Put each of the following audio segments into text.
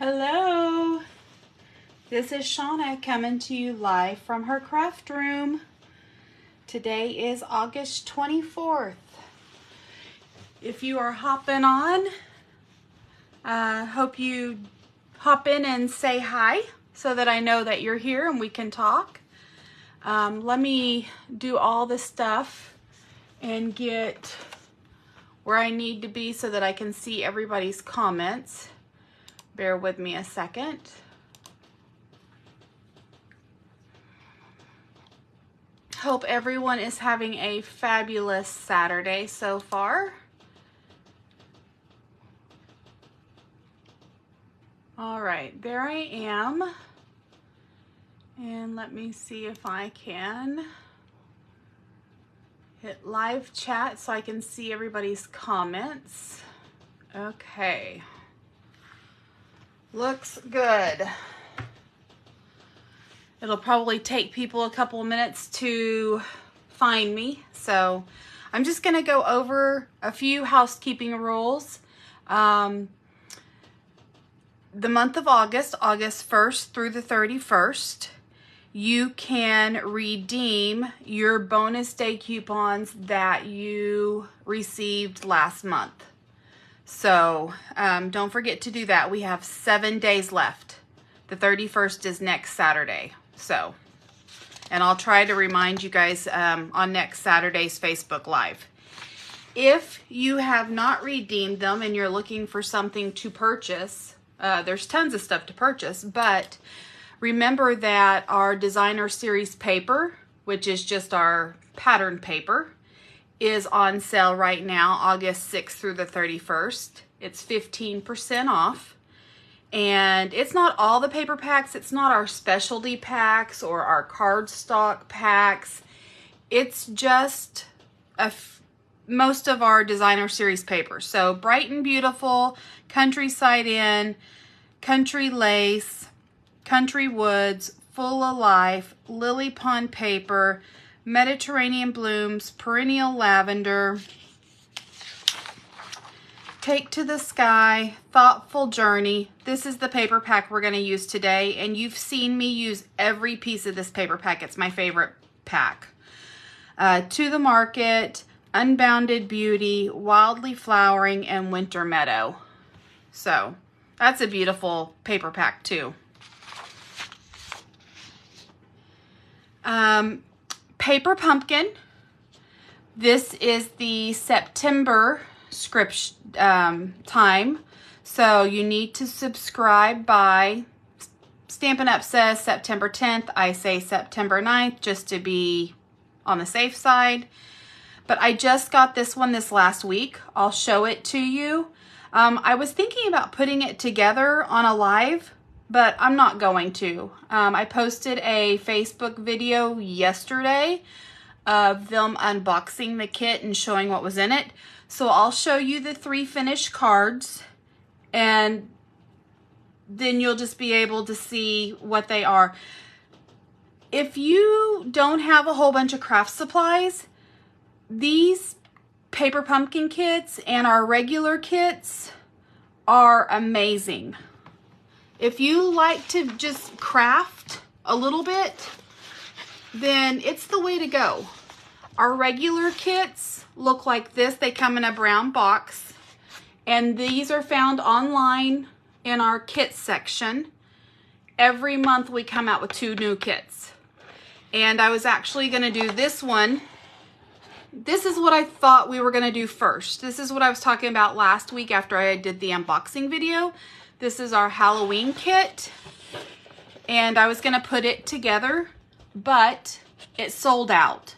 Hello, this is Shauna coming to you live from her craft room. Today is August 24th. If you are hopping on, hope you hop in and say hi so that I know that you're here and we can talk. Let me do all this stuff and get where I need to be so that I can see everybody's comments. Bear with me a second. Hope everyone is having a fabulous Saturday so far. All right, there I am. And let me see if I can hit live chat so I can see everybody's comments. Okay. Looks good. It'll probably take people a couple of minutes to find me. So I'm just going to go over a few housekeeping rules. The month of August 1st through the 31st, you can redeem your bonus day coupons that you received last month. So don't forget to do that. We have 7 days left. The 31st is next Saturday. So, and I'll try to remind you guys on next Saturday's Facebook Live. If you have not redeemed them and you're looking for something to purchase, there's tons of stuff to purchase, but remember that our designer series paper, which is just our pattern paper, is on sale right now, August 6th through the 31st. It's 15% off. And it's not all the paper packs. It's not our specialty packs or our cardstock packs. It's just most of our designer series papers. So Bright and Beautiful, Countryside Inn, Country Lace, Country Woods, Full of Life, Lily Pond Paper, Mediterranean Blooms, Perennial Lavender, Take to the Sky, Thoughtful Journey. This is the paper pack we're going to use today, and you've seen me use every piece of this paper pack. It's my favorite pack. To the Market, Unbounded Beauty, Wildly Flowering, and Winter Meadow. So that's a beautiful paper pack too. Paper Pumpkin. This is the September script time. So you need to subscribe by Stampin' Up! Says September 10th. I say September 9th just to be on the safe side. But I just got this one this last week. I'll show it to you. I was thinking about putting it together on a live, but I'm not going to. I posted a Facebook video yesterday of them unboxing the kit and showing what was in it. So I'll show you the 3 finished cards, and then you'll just be able to see what they are. If you don't have a whole bunch of craft supplies, these Paper Pumpkin kits and our regular kits are amazing. If you like to just craft a little bit, then it's the way to go. Our regular kits look like this. They come in a brown box, and these are found online in our kit section. Every month we come out with 2 new kits. And I was actually going to do this one. This is what I thought we were going to do first. This is what I was talking about last week after I did the unboxing video. This is our Halloween kit, and I was going to put it together, but it sold out,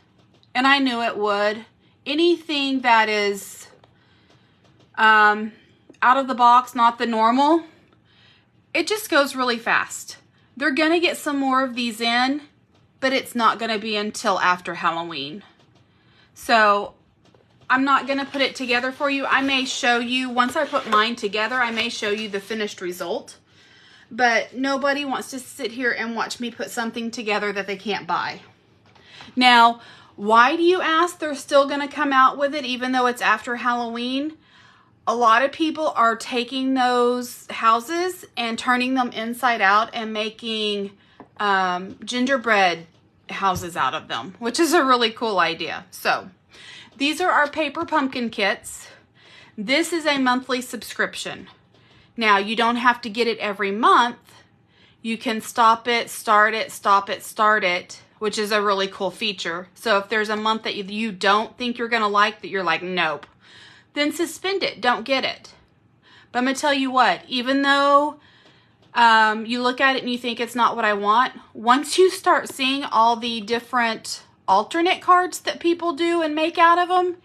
and I knew it would. Anything that is out of the box, not the normal, it just goes really fast. They're going to get some more of these in, but it's not going to be until after Halloween. So I'm not going to put it together for you. I may show you, once I put mine together, I may show you the finished result. But nobody wants to sit here and watch me put something together that they can't buy. Now, why do you ask? They're still going to come out with it even though it's after Halloween. A lot of people are taking those houses and turning them inside out and making gingerbread houses out of them, which is a really cool idea. So these are our paper pumpkin kits. This is a monthly subscription. Now, you don't have to get it every month. You can stop it, start it, stop it, start it, which is a really cool feature. So if there's a month that you don't think you're going to like, that you're like, nope, then suspend it. Don't get it. But I'm going to tell you what, even though you look at it and you think it's not what I want, once you start seeing all the different alternate cards that people do and make out of them,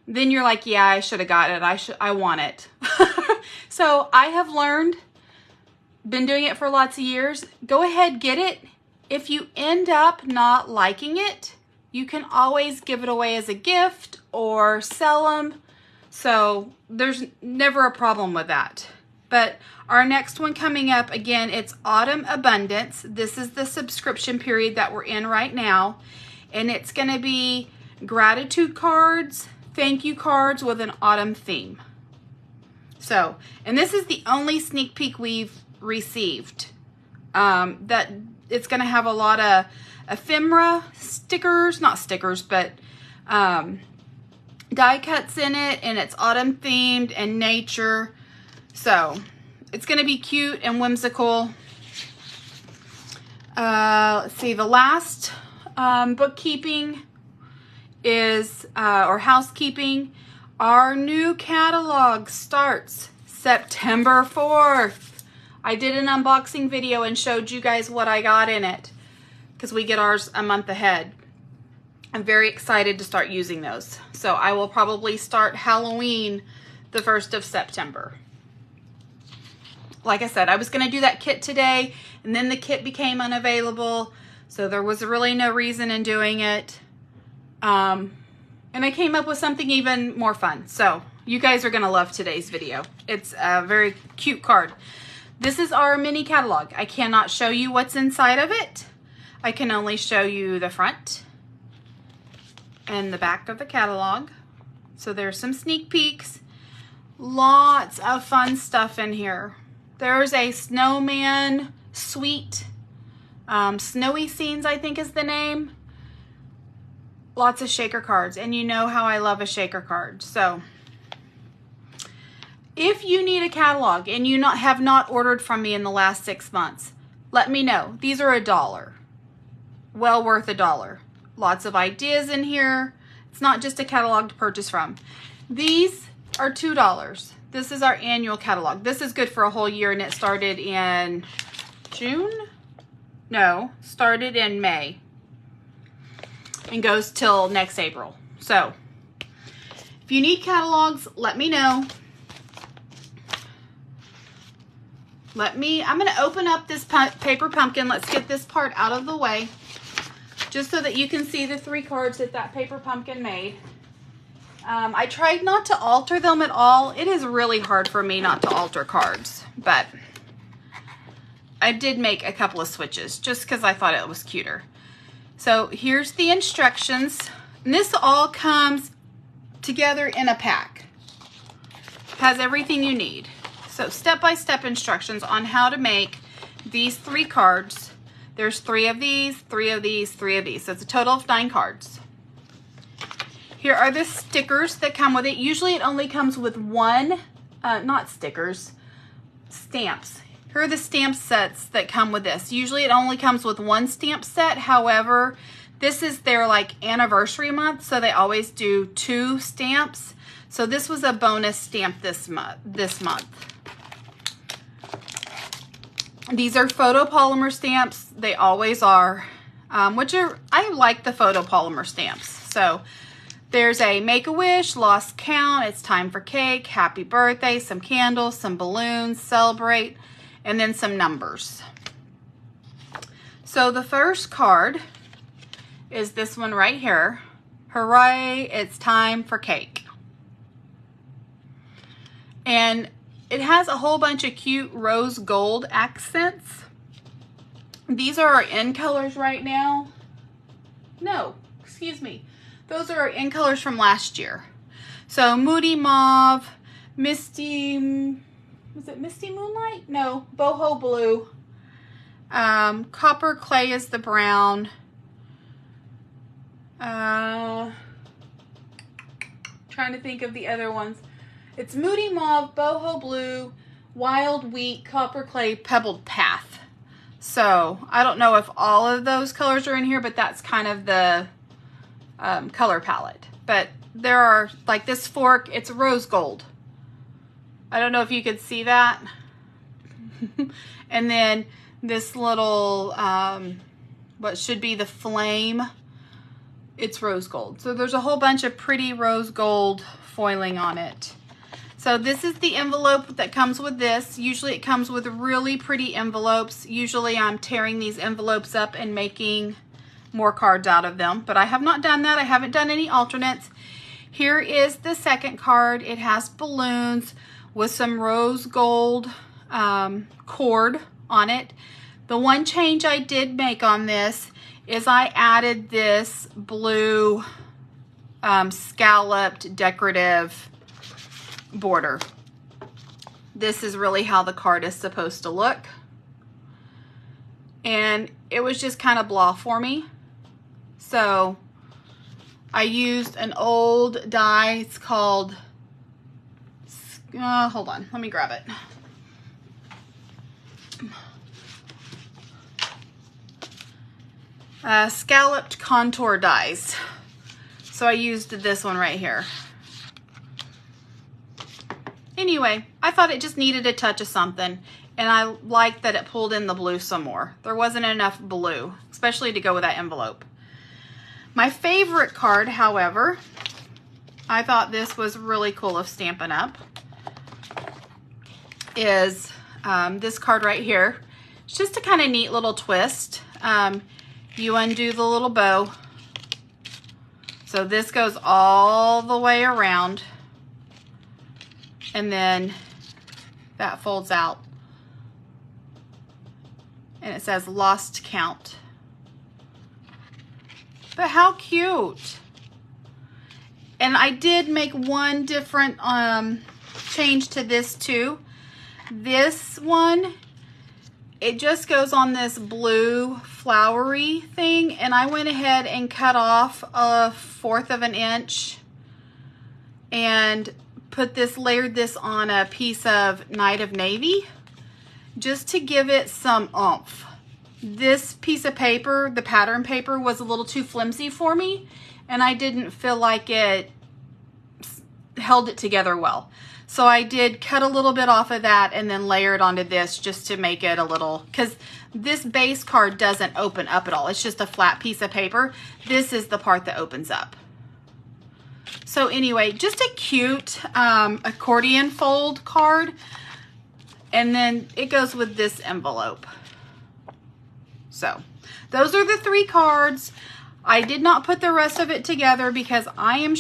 then you're like, yeah, I should have got it. I want it. So I have learned, been doing it for lots of years, go ahead, get it. If you end up not liking it, you can always give it away as a gift or sell them. So there's never a problem with that. But our next one coming up, again, it's Autumn Abundance. This is the subscription period that we're in right now. And it's going to be gratitude cards, thank you cards with an autumn theme. So, and this is the only sneak peek we've received. That it's going to have a lot of ephemera stickers, not stickers, but die cuts in it, and it's autumn themed and nature. So it's going to be cute and whimsical. Let's see, the last bookkeeping is, or housekeeping, our new catalog starts September 4th. I did an unboxing video and showed you guys what I got in it, because we get ours a month ahead. I'm very excited to start using those. So I will probably start Halloween the 1st of September. Like I said, I was going to do that kit today, and then the kit became unavailable, so there was really no reason in doing it. And I came up with something even more fun. So you guys are going to love today's video. It's a very cute card. This is our mini catalog. I cannot show you what's inside of it. I can only show you the front and the back of the catalog. So there's some sneak peeks. Lots of fun stuff in here. There's a snowman suite. Snowy Scenes, I think is the name. Lots of shaker cards. And you know how I love a shaker card. So if you need a catalog and you have not ordered from me in the last 6 months, let me know. These are $1. Well worth $1. Lots of ideas in here. It's not just a catalog to purchase from. These are $2. This is our annual catalog. This is good for a whole year, and it started in June? No, started in May and goes till next April. So if you need catalogs, let me know. I'm going to open up this paper pumpkin. Let's get this part out of the way, just so that you can see the 3 cards that paper pumpkin made. I tried not to alter them at all. It is really hard for me not to alter cards, but I did make a couple of switches just because I thought it was cuter. So here's the instructions. And this all comes together in a pack. Has everything you need. So step-by-step instructions on how to make these 3 cards. There's 3 of these, 3 of these, 3 of these. So it's a total of 9 cards. Here are the stickers that come with it. Usually it only comes with one, not stickers, stamps. Here are the stamp sets that come with this. Usually it only comes with one stamp set. However, this is their like anniversary month, so they always do 2 stamps. So this was a bonus stamp this month. These are photopolymer stamps. They always are, I like the photopolymer stamps. So there's a Make-A-Wish, Lost Count, It's Time for Cake, Happy Birthday, some candles, some balloons, Celebrate, and then some numbers. So the first card is this one right here. Hooray, it's time for cake. And it has a whole bunch of cute rose gold accents. These are our in colors right now. No, excuse me. Those are our in colors from last year. So Moody Mauve, Misty, was it Misty Moonlight? No, Boho Blue. Copper Clay is the brown. Trying to think of the other ones. It's Moody Mauve, Boho Blue, Wild Wheat, Copper Clay, Pebbled Path. So I don't know if all of those colors are in here, but that's kind of the color palette. But there are, like this fork, it's rose gold. I don't know if you could see that. And then this little, what should be the flame, it's rose gold. So there's a whole bunch of pretty rose gold foiling on it. So this is the envelope that comes with this. Usually it comes with really pretty envelopes. Usually I'm tearing these envelopes up and making more cards out of them, but I have not done that. I haven't done any alternates. Here is the second card. It has balloons with some rose gold cord on it. The one change I did make on this is I added this blue scalloped decorative border. This is really how the card is supposed to look. And it was just kind of blah for me. So I used an old die. It's called, hold on, let me grab it. Scalloped contour dies. So I used this one right here. Anyway, I thought it just needed a touch of something, and I liked that it pulled in the blue some more. There wasn't enough blue, especially to go with that envelope. My favorite card, however, I thought this was really cool of Stampin' Up, is this card right here. It's just a kind of neat little twist. You undo the little bow. So this goes all the way around. And then that folds out. And it says lost count. But how cute. And I did make one different change to this too. This one, it just goes on this blue flowery thing, and I went ahead and cut off 1/4 of an inch and layered this on a piece of Night of Navy just to give it some oomph. This piece of paper, the pattern paper, was a little too flimsy for me, and I didn't feel like it held it together well. So I did cut a little bit off of that and then layer it onto this just to make it a little, because this base card doesn't open up at all. It's just a flat piece of paper. This is the part that opens up. So anyway, just a cute accordion fold card. And then it goes with this envelope. So those are the 3 cards. I did not put the rest of it together because I am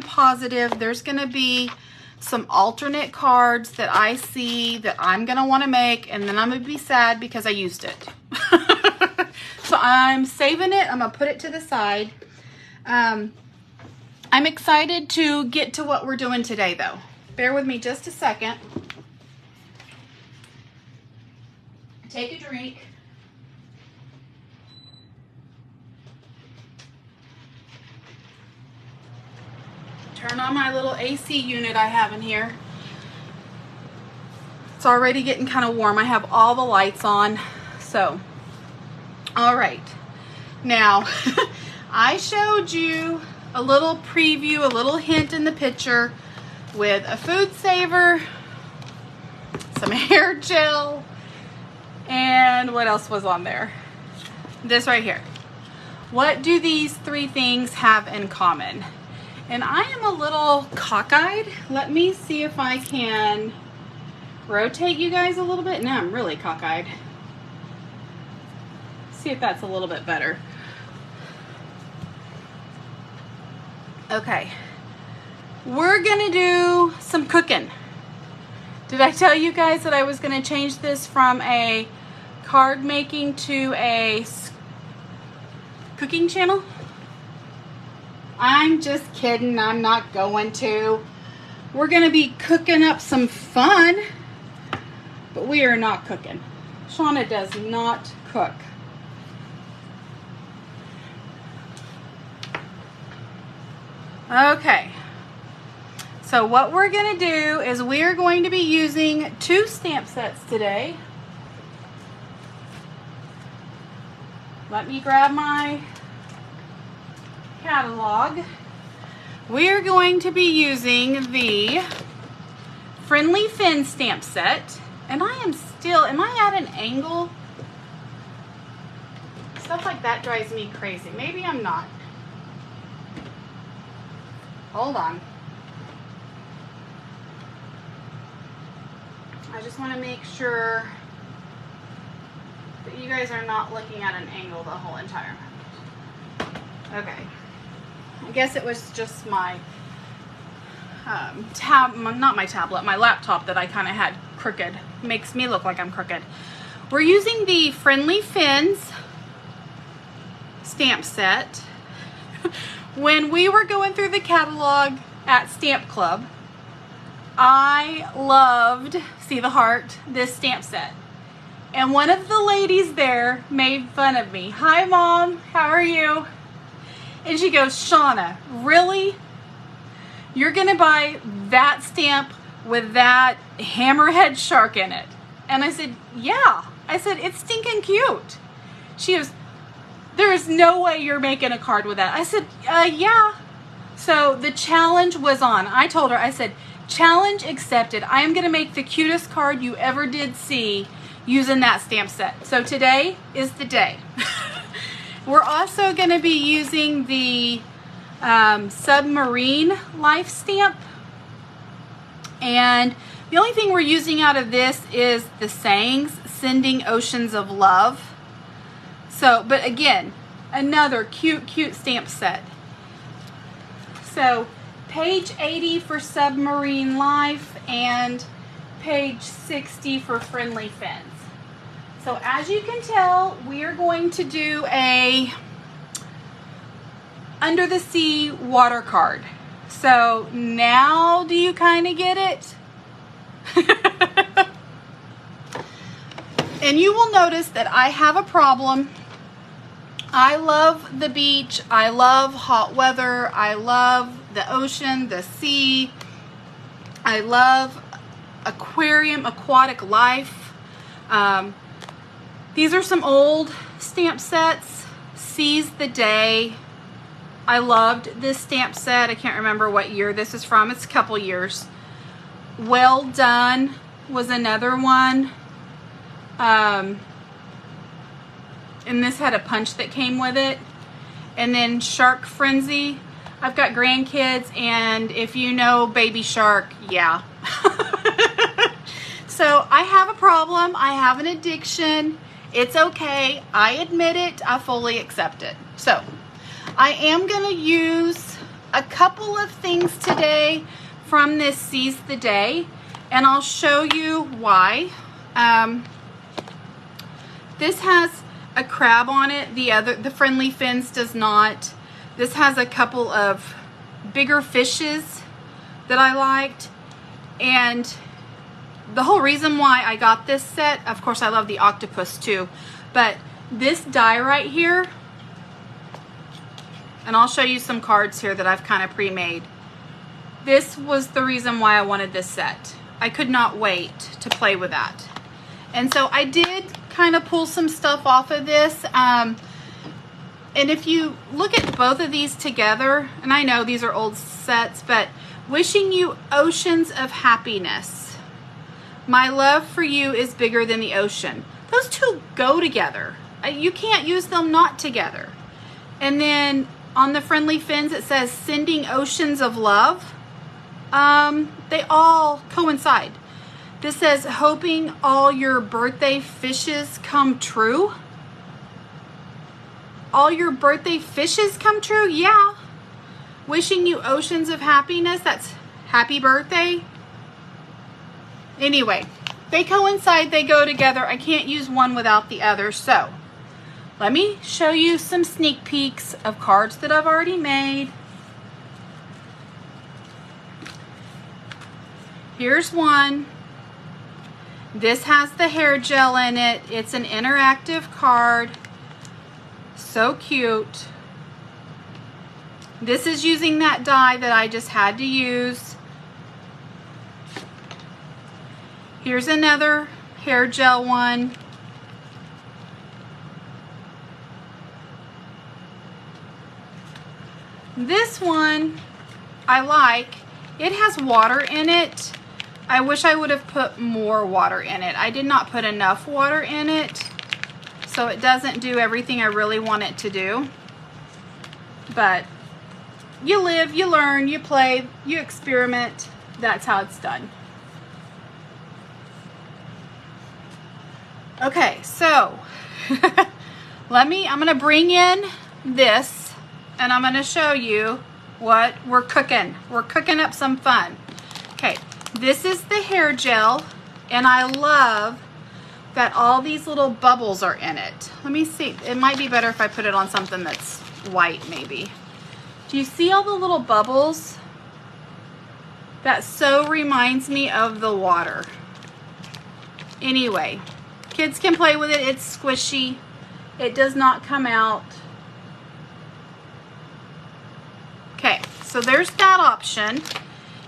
positive there's going to be some alternate cards that I see that I'm going to want to make, and then I'm going to be sad because I used it. So I'm saving it. I'm going to put it to the side. I'm excited to get to what we're doing today, though. Bear with me just a second. Take a drink. Turn on my little AC unit I have in here. It's already getting kind of warm. I have all the lights on. So, all right. Now, I showed you a little preview, a little hint in the picture with a food saver, some hair gel, and what else was on there? This right here. What do these 3 things have in common? And I am a little cockeyed. Let me see if I can rotate you guys a little bit. Now I'm really cockeyed. See if that's a little bit better. Okay. We're gonna do some cooking. Did I tell you guys that I was gonna change this from a card making to a cooking channel? I'm just kidding. I'm not going to. we're going to be cooking up some fun, but we are not cooking. Shauna does not cook. Okay, so what we're going to do is we're going to be using 2 stamp sets today. Let me grab my catalog. We're going to be using the Friendly Fin stamp set. And I am still, am I at an angle? Stuff like that drives me crazy. Maybe I'm not. Hold on. I just want to make sure that you guys are not looking at an angle the whole entire time. Okay. I guess it was just my not my tablet, my laptop that I kind of had crooked. Makes me look like I'm crooked. We're using the Friendly Fins stamp set. When we were going through the catalog at Stamp Club, I loved, see the heart, this stamp set. And one of the ladies there made fun of me. Hi, Mom, how are you? And she goes, Shauna, really? You're gonna buy that stamp with that hammerhead shark in it? And I said, yeah. I said, it's stinking cute. She goes, there is no way you're making a card with that. I said, yeah. So the challenge was on. I told her, I said, challenge accepted. I am gonna make the cutest card you ever did see using that stamp set. So today is the day. We're also going to be using the submarine life stamp, and the only thing we're using out of this is the sayings, sending oceans of love. So, but again, another cute stamp set. So page 80 for submarine life and page 60 for Friendly Fins. So as you can tell, we are going to do a under the sea water card. So now do you kind of get it? And you will notice that I have a problem. I love the beach. I love hot weather. I love the ocean, the sea. I love aquarium, aquatic life. These are some old stamp sets. Seize the Day. I loved this stamp set. I can't remember what year this is from. It's a couple years. Well Done was another one. And this had a punch that came with it. And then Shark Frenzy. I've got grandkids, and if you know Baby Shark, yeah. So I have a problem. I have an addiction. It's okay. I admit it. I fully accept it. So I am going to use a couple of things today from this Seize the Day, and I'll show you why. This has a crab on it. The Friendly Fins does not. This has a couple of bigger fishes that I liked, and the whole reason why I got this set, of course I love the octopus too, but this die right here, and I'll show you some cards here that I've kind of pre-made. This was the reason why I wanted this set. I could not wait to play with that. And so I did kind of pull some stuff off of this. And if you look at both of these together, and I know these are old sets, but Wishing You Oceans of Happiness. My love for you is bigger than the ocean. Those two go together. You can't use them not together. And then on the Friendly Fins, it says Sending Oceans of Love. They all coincide. This says hoping all your birthday fishes come true. All your birthday fishes come true? Yeah. Wishing you oceans of happiness. That's happy birthday. Anyway, they coincide, they go together. I can't use one without the other. So let me show you some sneak peeks of cards that I've already made. Here's one. This has the hair gel in it. It's an interactive card. So cute. This is using that die that I just had to use. Here's another hair gel one. This one I like. It has water in it. I wish I would have put more water in it. I did not put enough water in it, so it doesn't do everything I really want it to do. But you live, you learn, you play, you experiment. That's how it's done. Okay, so I'm gonna bring in this and I'm gonna show you what we're cooking. We're cooking up some fun. Okay, this is the hair gel, and I love that all these little bubbles are in it. Let me see, it might be better if I put it on something that's white maybe. Do you see all the little bubbles? That so reminds me of the water. Anyway, kids can play with it. It's squishy. It does not come out. Okay, so there's that option.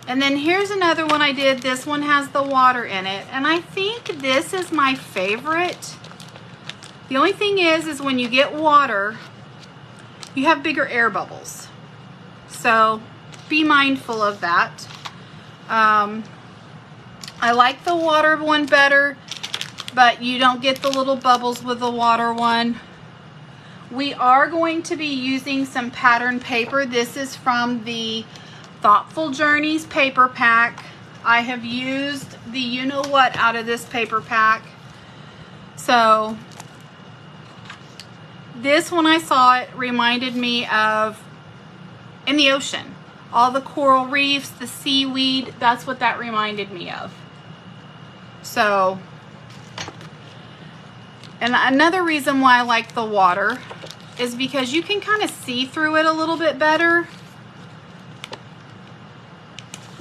And then here's another one I did. This one has the water in it. And I think this is my favorite. The only thing is when you get water, you have bigger air bubbles. So be mindful of that. I like the water one better, but you don't get the little bubbles with the water one. We are going to be using some pattern paper. This is from the Thoughtful Journeys paper pack. I have used the you-know-what out of this paper pack. So this, when I saw it, reminded me of in the ocean. All the coral reefs, the seaweed, that's what that reminded me of. So, and another reason why I like the water is because you can kind of see through it a little bit better.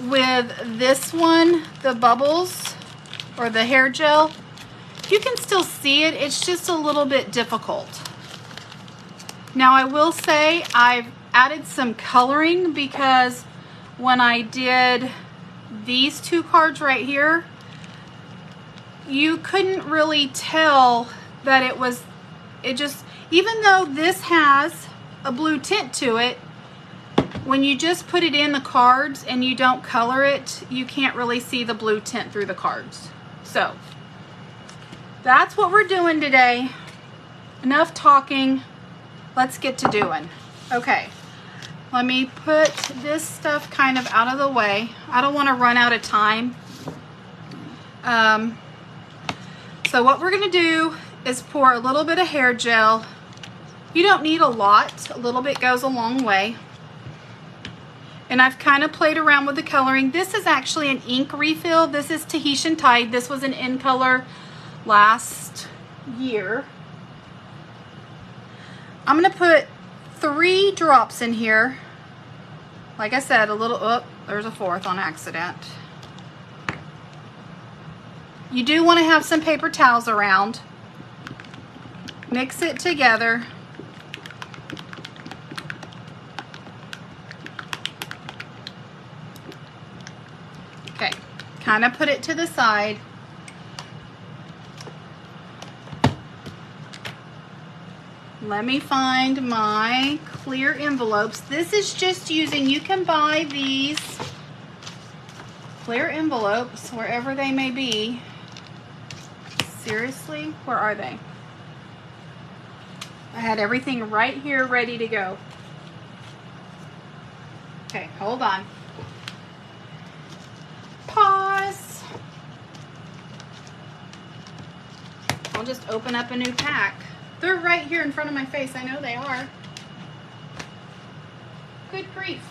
With this one, the bubbles or the hair gel, you can still see it. It's just a little bit difficult. Now I will say I've added some coloring because when I did these two cards right here, you couldn't really tell that it just, even though this has a blue tint to it, when you just put it in the cards and you don't color it, you can't really see the blue tint through the cards. So that's what we're doing today. Enough talking. Let's get to doing. Okay, let me put this stuff kind of out of the way. I don't want to run out of time. So what we're going to do is pour a little bit of hair gel. You don't need a lot. A little bit goes a long way. And I've kind of played around with the coloring. This is actually an ink refill. This is Tahitian Tide. This was an in color last year. I'm going to put 3 drops in here. Like I said, a little, oh, there's a 4th on accident. You do want to have some paper towels around. Mix it together. Okay, kind of put it to the side. Let me find my clear envelopes. This is just using, you can buy these clear envelopes wherever they may be. Seriously, where are they? I had everything right here ready to go. Okay, hold on. Pause. I'll just open up a new pack. They're right here in front of my face. I know they are. Good grief.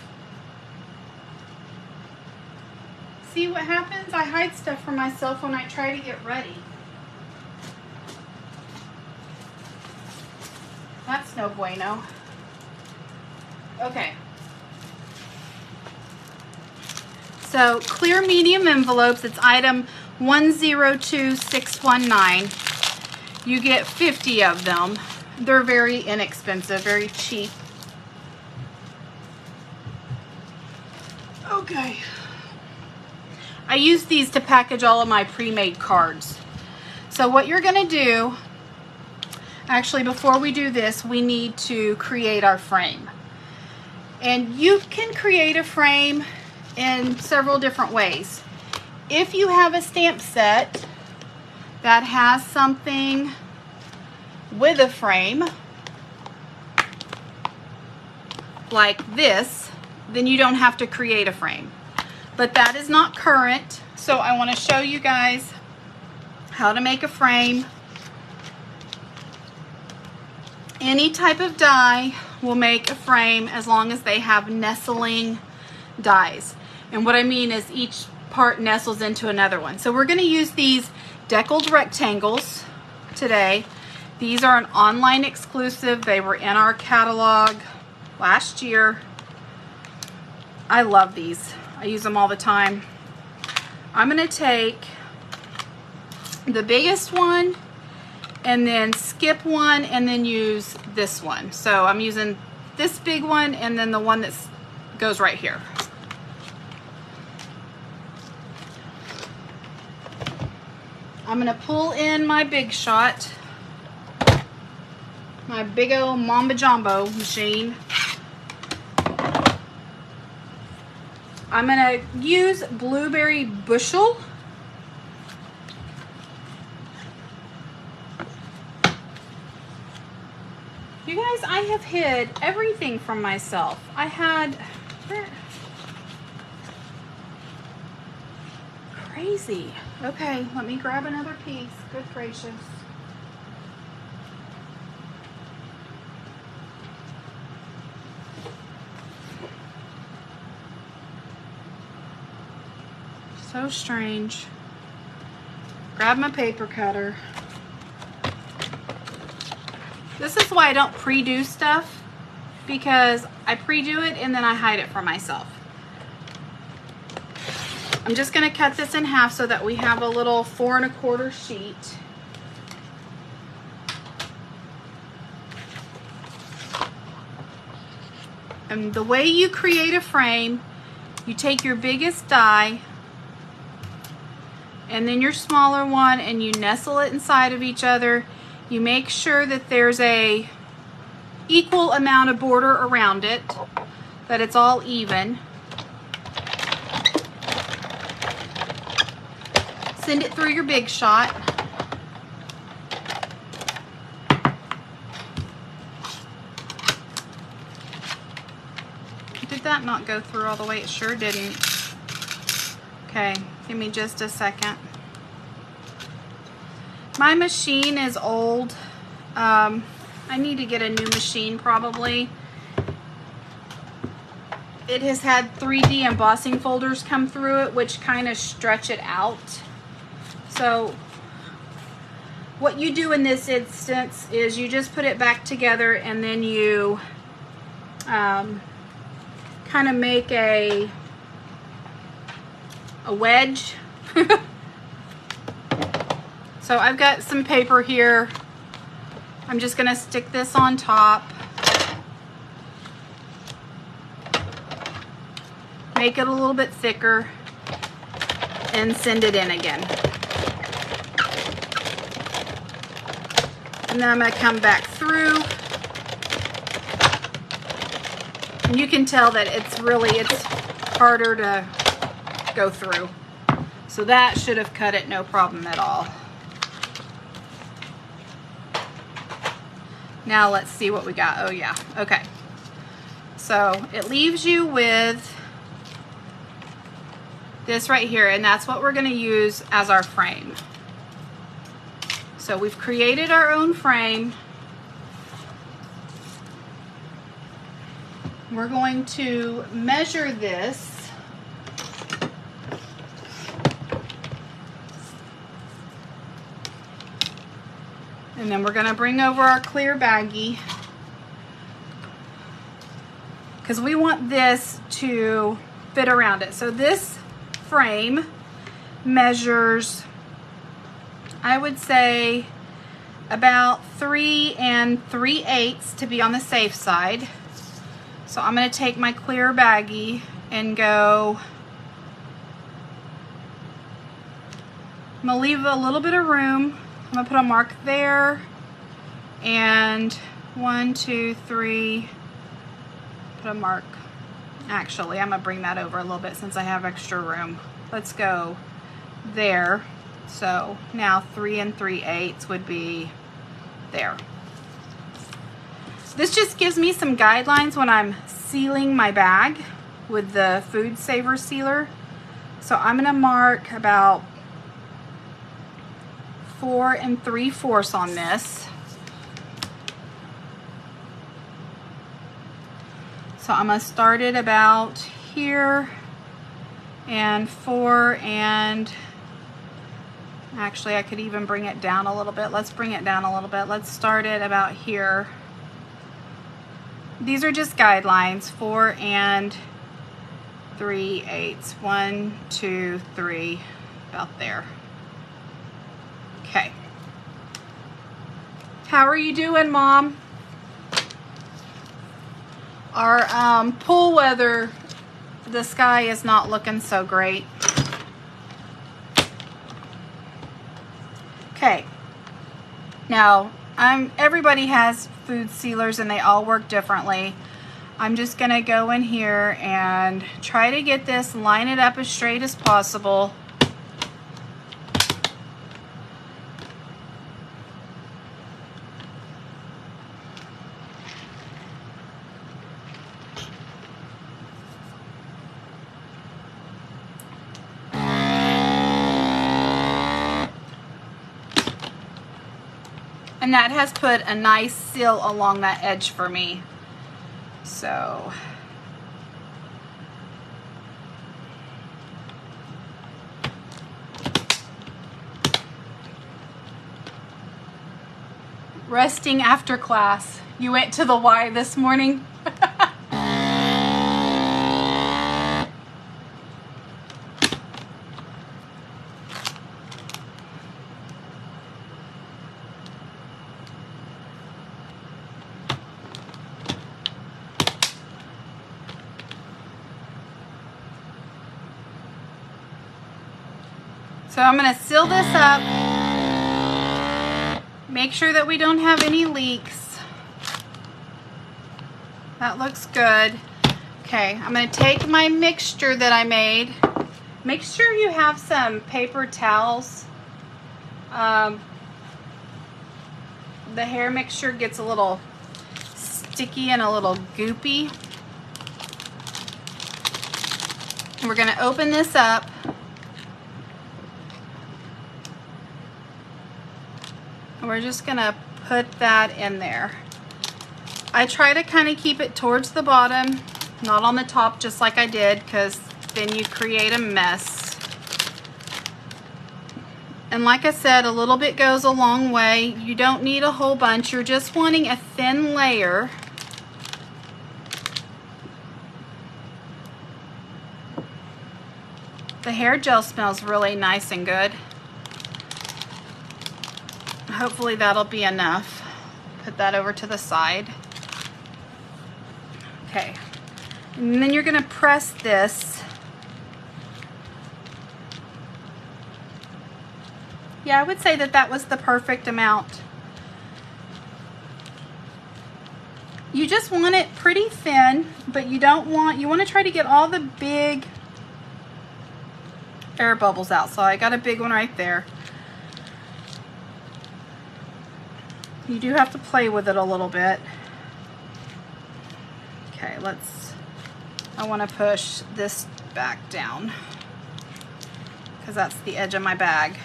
See what happens? I hide stuff from myself when I try to get ready. That's no bueno. Okay. So clear medium envelopes, it's item 102619. You get 50 of them. They're very inexpensive, very cheap. Okay. I use these to package all of my pre-made cards. So what you're gonna do, actually before we do this, we need to create our frame. And you can create a frame in several different ways. If you have a stamp set that has something with a frame, like this, then you don't have to create a frame. But that is not current, so I want to show you guys how to make a frame. Any type of die will make a frame as long as they have nestling dies. And what I mean is each part nestles into another one. So we're going to use these deckled rectangles today. These are an online exclusive. They were in our catalog last year. I love these. I use them all the time. I'm going to take the biggest one and then skip one and then use this one. So I'm using this big one and then the one that goes right here. I'm going to pull in my Big Shot, my big old Mamba Jumbo machine. I'm going to use Blueberry Bushel. You guys, I have hid everything from myself. I had... Crazy. Okay, let me grab another piece. Good gracious. So strange. Grab my paper cutter. This is why I don't pre-do stuff, because I pre-do it and then I hide it from myself. I'm just going to cut this in half so that we have a little 4 1/4 sheet. And the way you create a frame, you take your biggest die and then your smaller one and you nestle it inside of each other. You make sure that there's a equal amount of border around it, that it's all even. Send it through your Big Shot. Did that not go through all the way? It sure didn't. Okay, give me just a second. My machine is old. I need to get a new machine probably. It has had 3D embossing folders come through it, which kind of stretch it out. So what you do in this instance is you just put it back together and then you kind of make a wedge. So I've got some paper here. I'm just going to stick this on top. Make it a little bit thicker and send it in again. And then I'm going to come back through. And you can tell that it's harder to go through. So that should have cut it no problem at all. Now let's see what we got. Oh yeah, okay. So it leaves you with this right here, and that's what we're going to use as our frame. So we've created our own frame. We're going to measure this. And then we're going to bring over our clear baggie, because we want this to fit around it. So this frame measures, I would say, about 3 3/8 to be on the safe side. So I'm going to take my clear baggie and go, I'm going to leave a little bit of room. I'm going to put a mark there, and 1, 2, 3, put a mark. Actually, I'm going to bring that over a little bit since I have extra room. Let's go there. So now 3 3/8 would be there. This just gives me some guidelines when I'm sealing my bag with the Food Saver sealer. So I'm going to mark about 4 3/4 on this. So I'm going to start it about here, and 4, and actually I could even bring it down a little bit. Let's bring it down a little bit. Let's start it about here. These are just guidelines. 4 3/8. 1, 2, 3, about there. Okay. How are you doing, Mom? Our pool weather, the sky is not looking so great. Okay. Now, everybody has food sealers and they all work differently. I'm just going to go in here and try to get this, line it up as straight as possible. And that has put a nice seal along that edge for me. So resting after class. You went to the Y this morning? So I'm going to seal this up, make sure that we don't have any leaks. That looks good. Okay, I'm going to take my mixture that I made. Make sure you have some paper towels. The hair mixture gets a little sticky and a little goopy. We're going to open this up. We're just gonna put that in there. I try to kind of keep it towards the bottom, not on the top just like I did, because then you create a mess. And like I said, a little bit goes a long way. You don't need a whole bunch. You're just wanting a thin layer. The hair gel smells really nice and good. Hopefully that'll be enough. Put that over to the side. Okay. And then you're going to press this. Yeah, I would say that that was the perfect amount. You just want it pretty thin, but you want to try to get all the big air bubbles out. So I got a big one right there. You do have to play with it a little bit. Okay, I want to push this back down because that's the edge of my bag.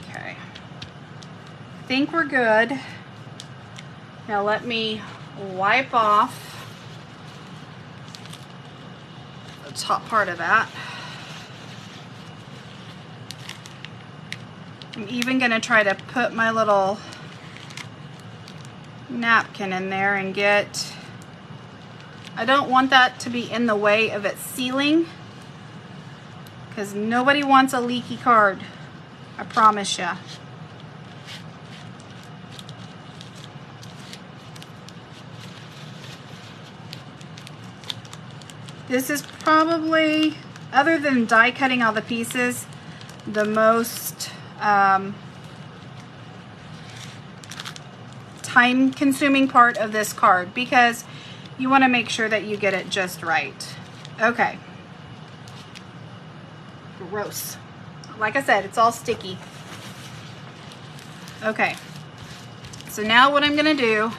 Okay, I think we're good. Now let me wipe off the top part of that. I'm even going to try to put my little napkin in there and get I don't want that to be in the way of it sealing, because nobody wants a leaky card, I promise ya. This is probably, other than die cutting all the pieces, the most time-consuming part of this card, because you want to make sure that you get it just right. Okay. Gross. Like I said, it's all sticky. Okay. So now what I'm going to do,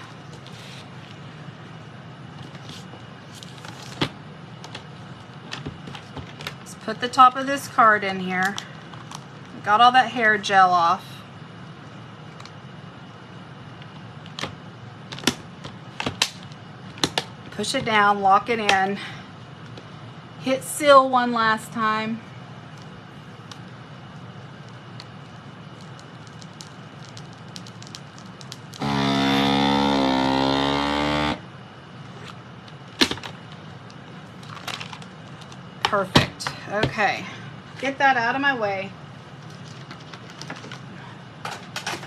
is put the top of this card in here. Got all that hair gel off. Push it down, lock it in. Hit seal one last time. Perfect. Okay. Get that out of my way.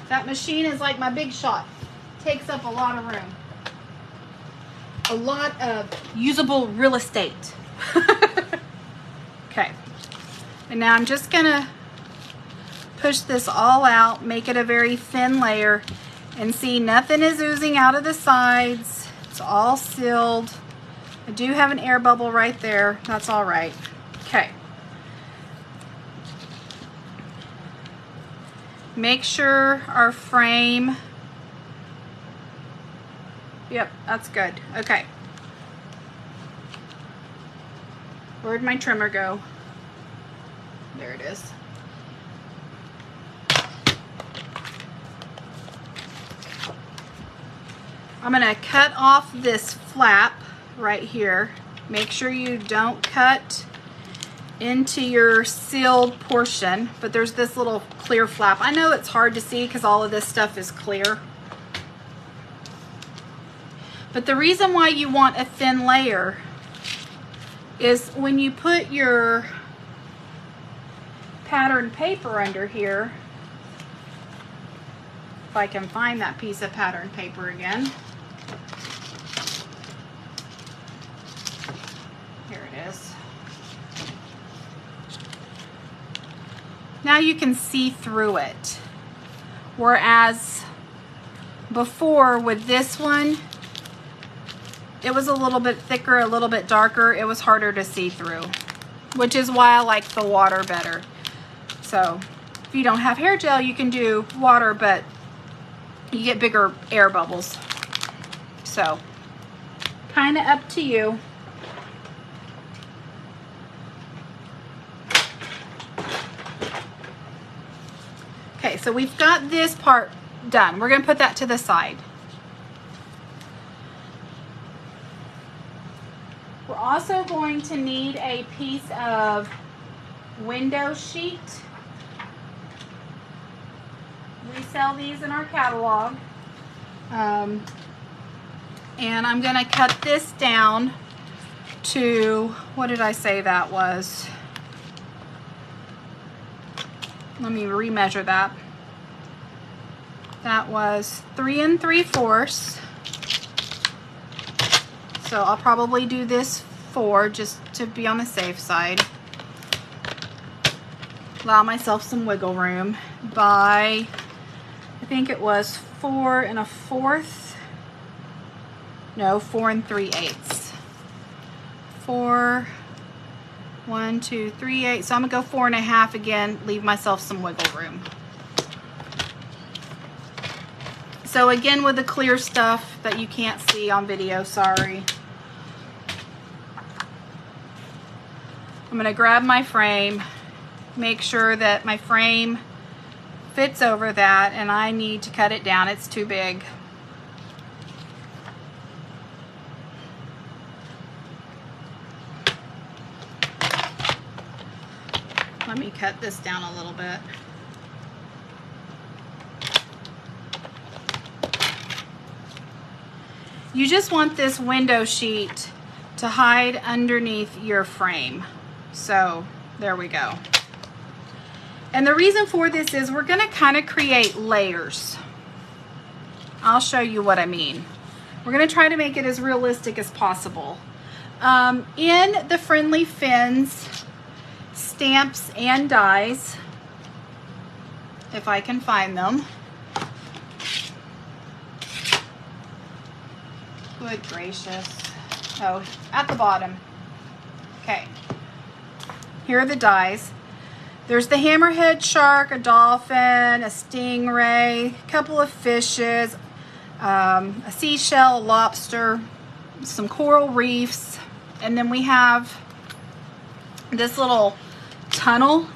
That machine is like my Big Shot. Takes up a lot of room. A lot of usable real estate. Okay. And now I'm just gonna push this all out, make it a very thin layer, and see nothing is oozing out of the sides. It's all sealed. I do have an air bubble right there. That's all right. Okay. Make sure our frame, yep, that's good. Okay. Where'd my trimmer go? There it is. I'm gonna cut off this flap right here. Make sure you don't cut into your sealed portion, but there's this little clear flap. I know it's hard to see because all of this stuff is clear. But the reason why you want a thin layer is when you put your pattern paper under here, if I can find that piece of pattern paper again. Here it is. Now you can see through it. Whereas before with this one, it was a little bit thicker, a little bit darker. It was harder to see through, which is why I like the water better. So if you don't have hair gel, you can do water, but you get bigger air bubbles. So kind of up to you. Okay, so we've got this part done. We're going to put that to the side. We're also going to need a piece of window sheet. We sell these in our catalog. And I'm going to cut this down to, what did I say that was? Let me remeasure that. That was 3 3/4. So I'll probably do this 4 just to be on the safe side. Allow myself some wiggle room by, I think it was 4 1/4. No, 4 3/8. 4, 1, 2, 3, 8. So I'm gonna go 4 1/2 again, leave myself some wiggle room. So again, with the clear stuff that you can't see on video, sorry. I'm gonna grab my frame, make sure that my frame fits over that, and I need to cut it down. It's too big. Let me cut this down a little bit. You just want this window sheet to hide underneath your frame. So there we go. And the reason for this is we're going to kind of create layers. I'll show you what I mean. We're going to try to make it as realistic as possible. In the Friendly Fins stamps and dies, if I can find them. Good gracious. Oh, at the bottom. Okay. Here are the dies. There's the hammerhead shark, a dolphin, a stingray, a couple of fishes, a seashell, a lobster, some coral reefs, and then we have this little tunnel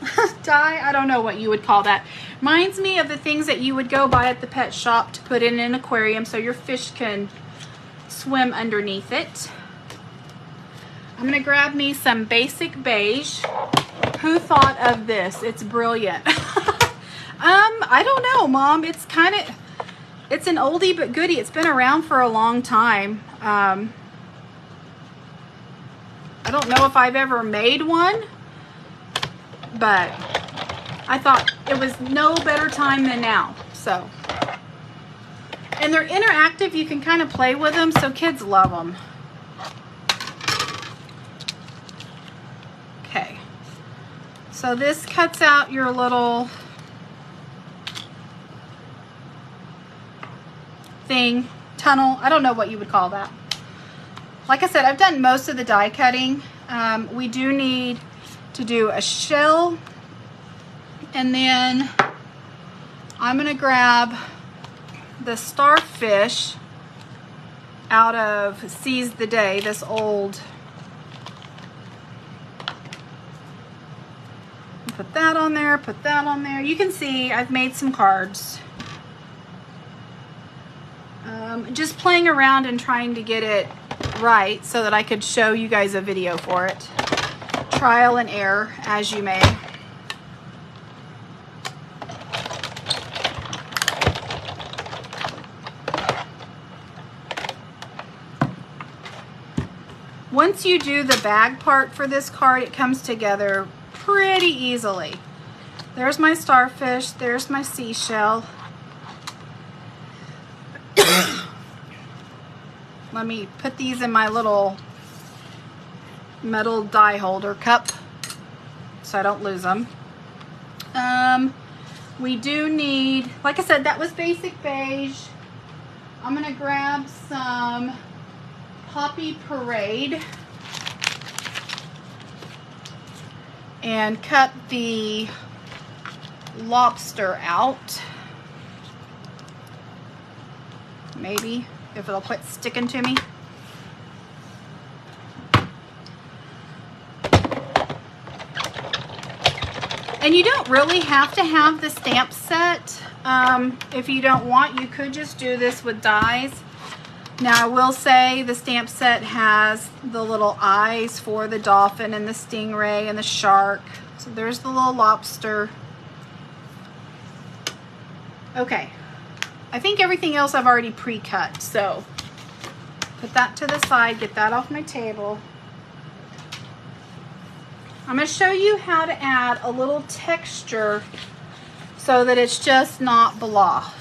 die. I don't know what you would call that. Reminds me of the things that you would go buy at the pet shop to put in an aquarium so your fish can swim underneath it. I'm gonna grab me some basic beige. Who thought of this? It's brilliant. I don't know, Mom. It's an oldie but goodie. It's been around for a long time. I don't know if I've ever made one, but I thought it was no better time than now. So, and they're interactive. You can kind of play with them, so kids love them. Okay. So this cuts out your little thing, tunnel. I don't know what you would call that. Like I said, I've done most of the die cutting. We do need to do a shell, and then I'm gonna grab the starfish out of Seize the Day, this old. Put that on there, put that on there. You can see I've made some cards. Just playing around and trying to get it right so that I could show you guys a video for it. Trial and error, as you may. Once you do the bag part for this card, it comes together pretty easily. There's my starfish, there's my seashell. Let me put these in my little metal die holder cup so I don't lose them. We do need, like I said, that was basic beige. I'm gonna grab some Poppy Parade and cut the lobster out. Maybe, if it'll quit sticking to me. And you don't really have to have the stamp set. If you don't want, you could just do this with dies. Now I will say the stamp set has the little eyes for the dolphin and the stingray and the shark. So there's the little lobster. Okay, I think everything else I've already pre-cut, so put that to the side, get that off my table. I'm going to show you how to add a little texture so that it's just not blah.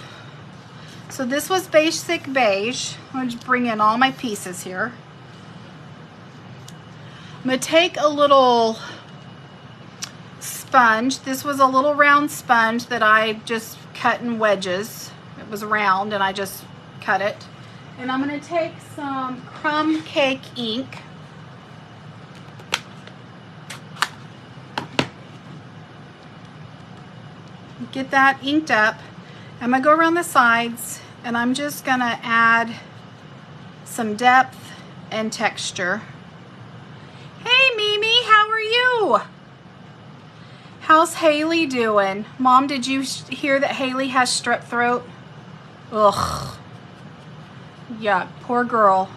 So this was basic beige. I'm going to just bring in all my pieces here. I'm going to take a little sponge. This was a little round sponge that I just cut in wedges. It was round and I just cut it. And I'm going to take some crumb cake ink. Get that inked up. I'm going to go around the sides and I'm just going to add some depth and texture. Hey Mimi, how are you? How's Haley doing? Mom, did you hear that Haley has strep throat? Ugh. Yuck, poor girl.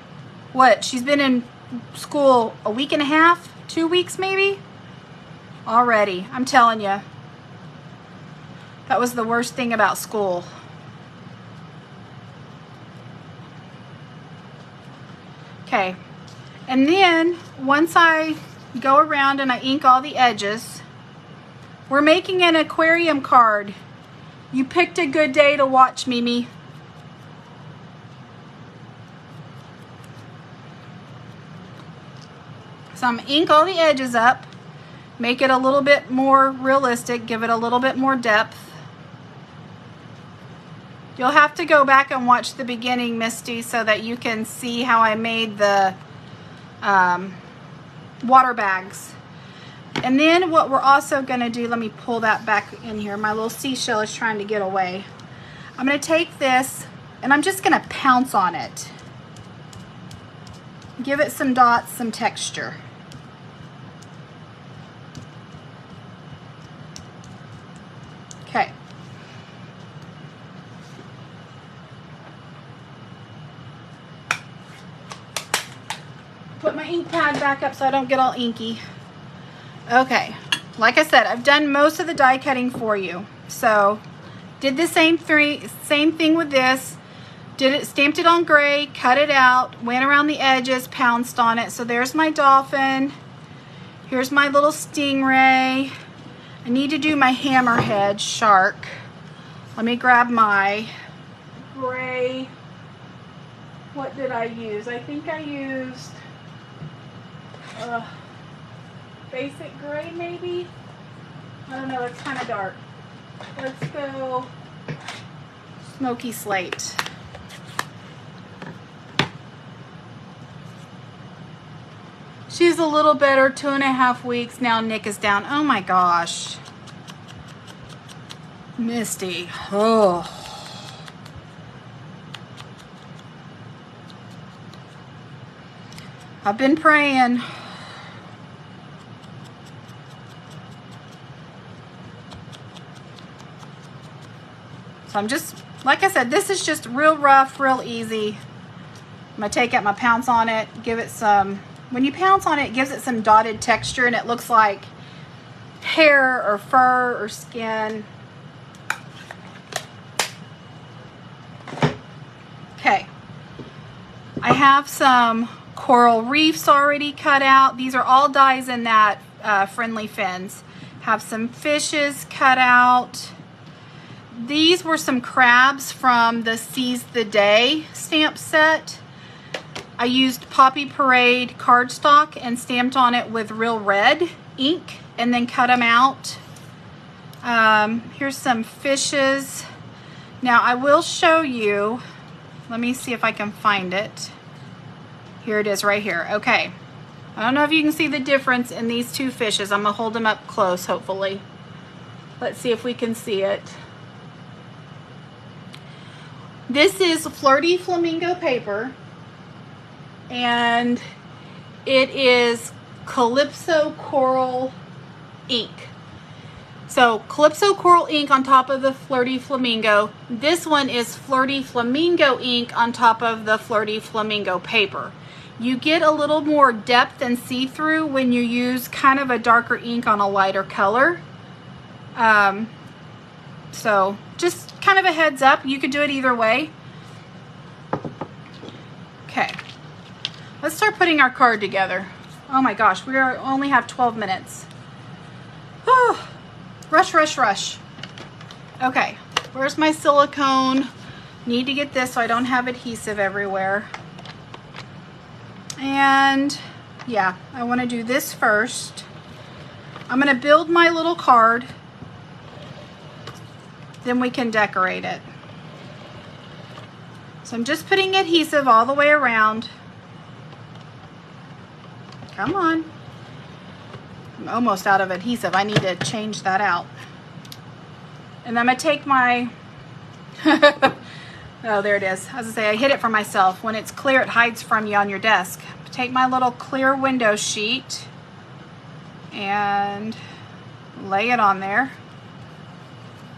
What, she's been in school a week and a half? 2 weeks maybe? Already, I'm telling you. That was the worst thing about school. Okay, And then once I go around and I ink all the edges, we're making an aquarium card. You picked a good day to watch, Mimi. So I'm gonna ink all the edges up, make it a little bit more realistic, give it a little bit more depth. You'll have to go back and watch the beginning, Misty, so that you can see how I made the water bags. And then what we're also gonna do, let me pull that back in here. My little seashell is trying to get away. I'm gonna take this and I'm just gonna pounce on it. Give it some dots, some texture. Okay. Put my ink pad back up so I don't get all inky. Okay, like I said, I've done most of the die cutting for you. So, did the same thing with this. Did it, stamped it on gray, cut it out, went around the edges, pounced on it. So there's my dolphin. Here's my little stingray. I need to do my hammerhead shark. Let me grab my gray. What did I use? I think I used basic gray maybe? I don't know, it's kind of dark. Let's go smoky slate. She's a little better, 2.5 weeks. Now Nick is down. Oh my gosh. Misty. Oh. I've been praying. So I'm just, like I said, this is just real rough, real easy. I'm gonna take out my pounce on it, give it some, when you pounce on it, it gives it some dotted texture and it looks like hair or fur or skin. Okay, I have some coral reefs already cut out. These are all dies in that Friendly Fins. Have some fishes cut out. These were some crabs from the Seize the Day stamp set. I used Poppy Parade cardstock and stamped on it with Real Red ink and then cut them out. Here's some fishes. Now I will show you, let me see if I can find it. Here it is right here. Okay. I don't know if you can see the difference in these two fishes. I'm gonna hold them up close, hopefully. Let's see if we can see it. This is Flirty Flamingo paper, and it is Calypso Coral ink. So Calypso Coral ink on top of the Flirty Flamingo. This one is Flirty Flamingo ink on top of the Flirty Flamingo paper. You get a little more depth and see-through when you use kind of a darker ink on a lighter color. So just kind of a heads up, you could do it either way. Okay, let's start putting our card together. Oh my gosh, we only have 12 minutes. Oh, rush, rush, rush. Okay, where's my silicone? Need to get this so I don't have adhesive everywhere. And yeah, I want to do this first. I'm going to build my little card, then we can decorate it. So I'm just putting adhesive all the way around. Come on. I'm almost out of adhesive. I need to change that out. And I'm going to take my, oh, there it is. As I say, I hid it for myself. When it's clear, it hides from you on your desk. Take my little clear window sheet and lay it on there.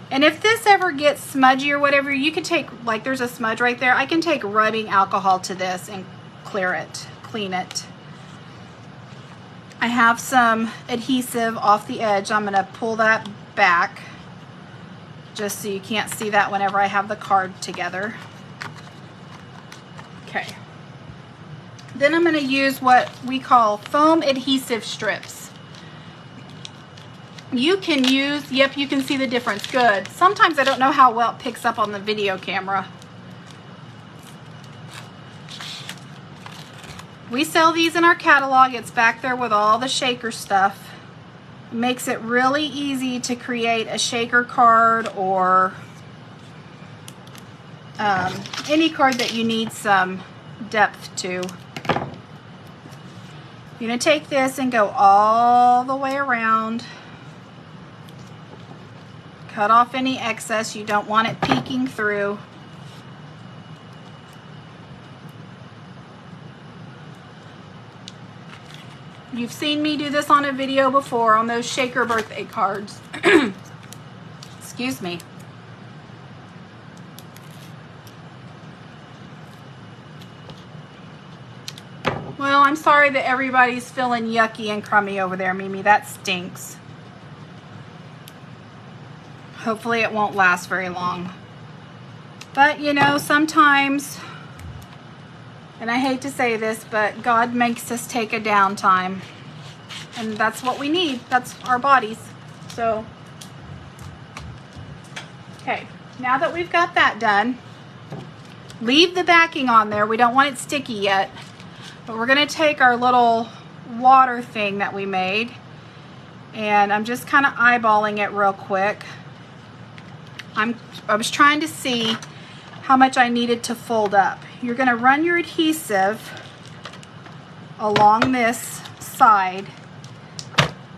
And if this ever gets smudgy or whatever, you could take, like there's a smudge right there, I can take rubbing alcohol to this and clear it, clean it. I have some adhesive off the edge. I'm gonna pull that back just so you can't see that whenever I have the card together. Okay. Then I'm going to use what we call foam adhesive strips. You can use, yep, you can see the difference. Good. Sometimes I don't know how well it picks up on the video camera. We sell these in our catalog. It's back there with all the shaker stuff. It makes it really easy to create a shaker card or any card that you need some depth to. You're going to take this and go all the way around. Cut off any excess. You don't want it peeking through. You've seen me do this on a video before on those shaker birthday cards. Excuse me. Well, I'm sorry that everybody's feeling yucky and crummy over there, Mimi. That stinks. Hopefully it won't last very long. But, you know, sometimes, and I hate to say this, but God makes us take a downtime. And that's what we need. That's our bodies. So, okay. Now that we've got that done, leave the backing on there. We don't want it sticky yet. But we're going to take our little water thing that we made, and I'm just kind of eyeballing it real quick. I was trying to see how much I needed to fold up. You're going to run your adhesive along this side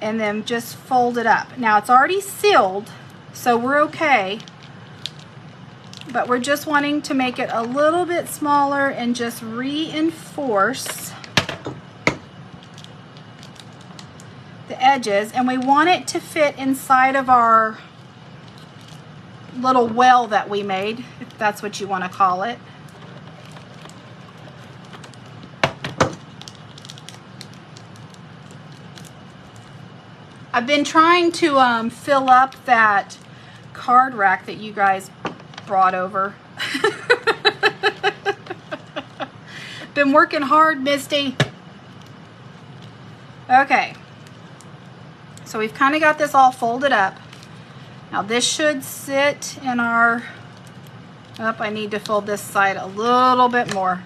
and then just fold it up. Now it's already sealed, so we're okay. But we're just wanting to make it a little bit smaller and just reinforce the edges. And we want it to fit inside of our little well that we made, if that's what you want to call it. I've been trying to fill up that card rack that you guys brought over. Been working hard, Misty. Okay. So we've kind of got this all folded up. Now this should sit in our, I need to fold this side a little bit more.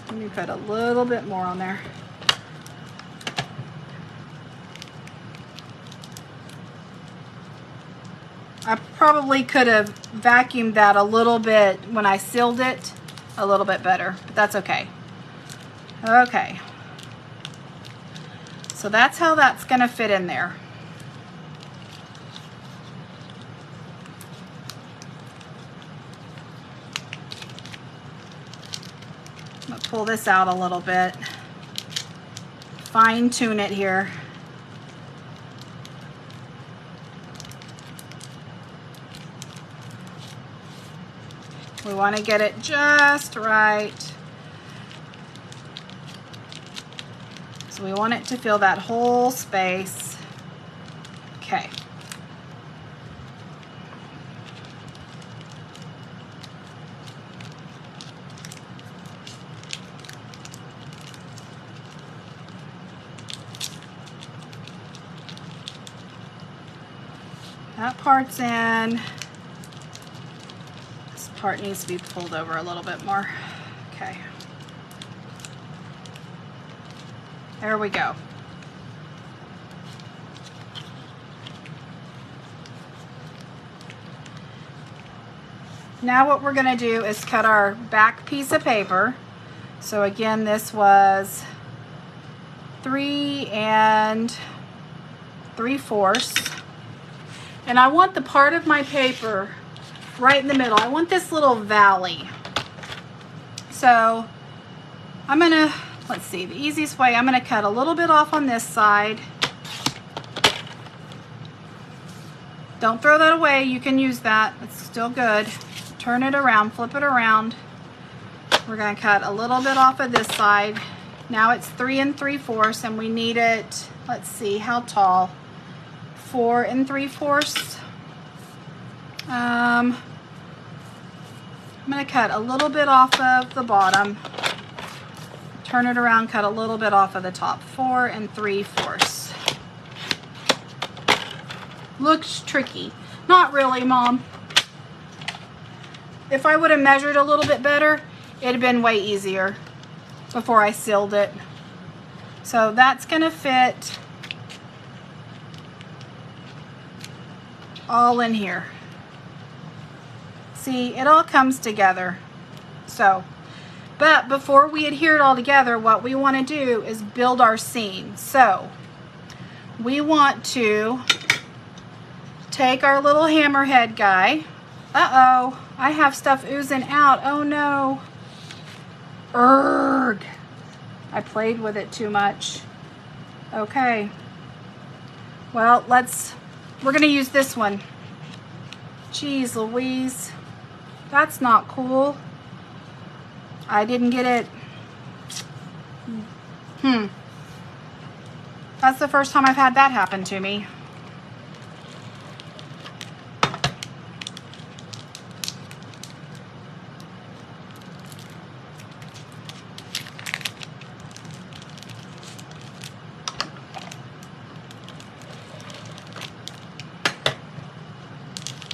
Let me put a little bit more on there. I probably could have vacuumed that a little bit when I sealed it a little bit better, but that's okay. Okay. So that's how that's going to fit in there. I'm going to pull this out a little bit. Fine tune it here. We want to get it just right. So we want it to fill that whole space. Okay. That part's in. Part needs to be pulled over a little bit more. Okay. There we go. Now what we're going to do is cut our back piece of paper. So again, this was 3 3/4. And I want the part of my paper right in the middle. I want this little valley. So I'm gonna, let's see, the easiest way, I'm gonna cut a little bit off on this side. Don't throw that away, you can use that, it's still good. Turn it around, flip it around. We're gonna cut a little bit off of this side. Now it's 3 3/4 and we need it, let's see, how tall? 4 3/4. I'm going to cut a little bit off of the bottom Turn it around, cut a little bit off of the top. 4 3/4. Looks tricky. Not really, Mom. If I would have measured a little bit better, it'd have been way easier before I sealed it. So that's gonna fit all in here. See, it all comes together. So, but before we adhere it all together, what we want to do is build our scene. So we want to take our little hammerhead guy. Uh-oh, I have stuff oozing out. Oh no. Urgh. I played with it too much. Okay. Well, we're gonna use this one. Jeez Louise. That's not cool. I didn't get it. That's the first time I've had that happen to me.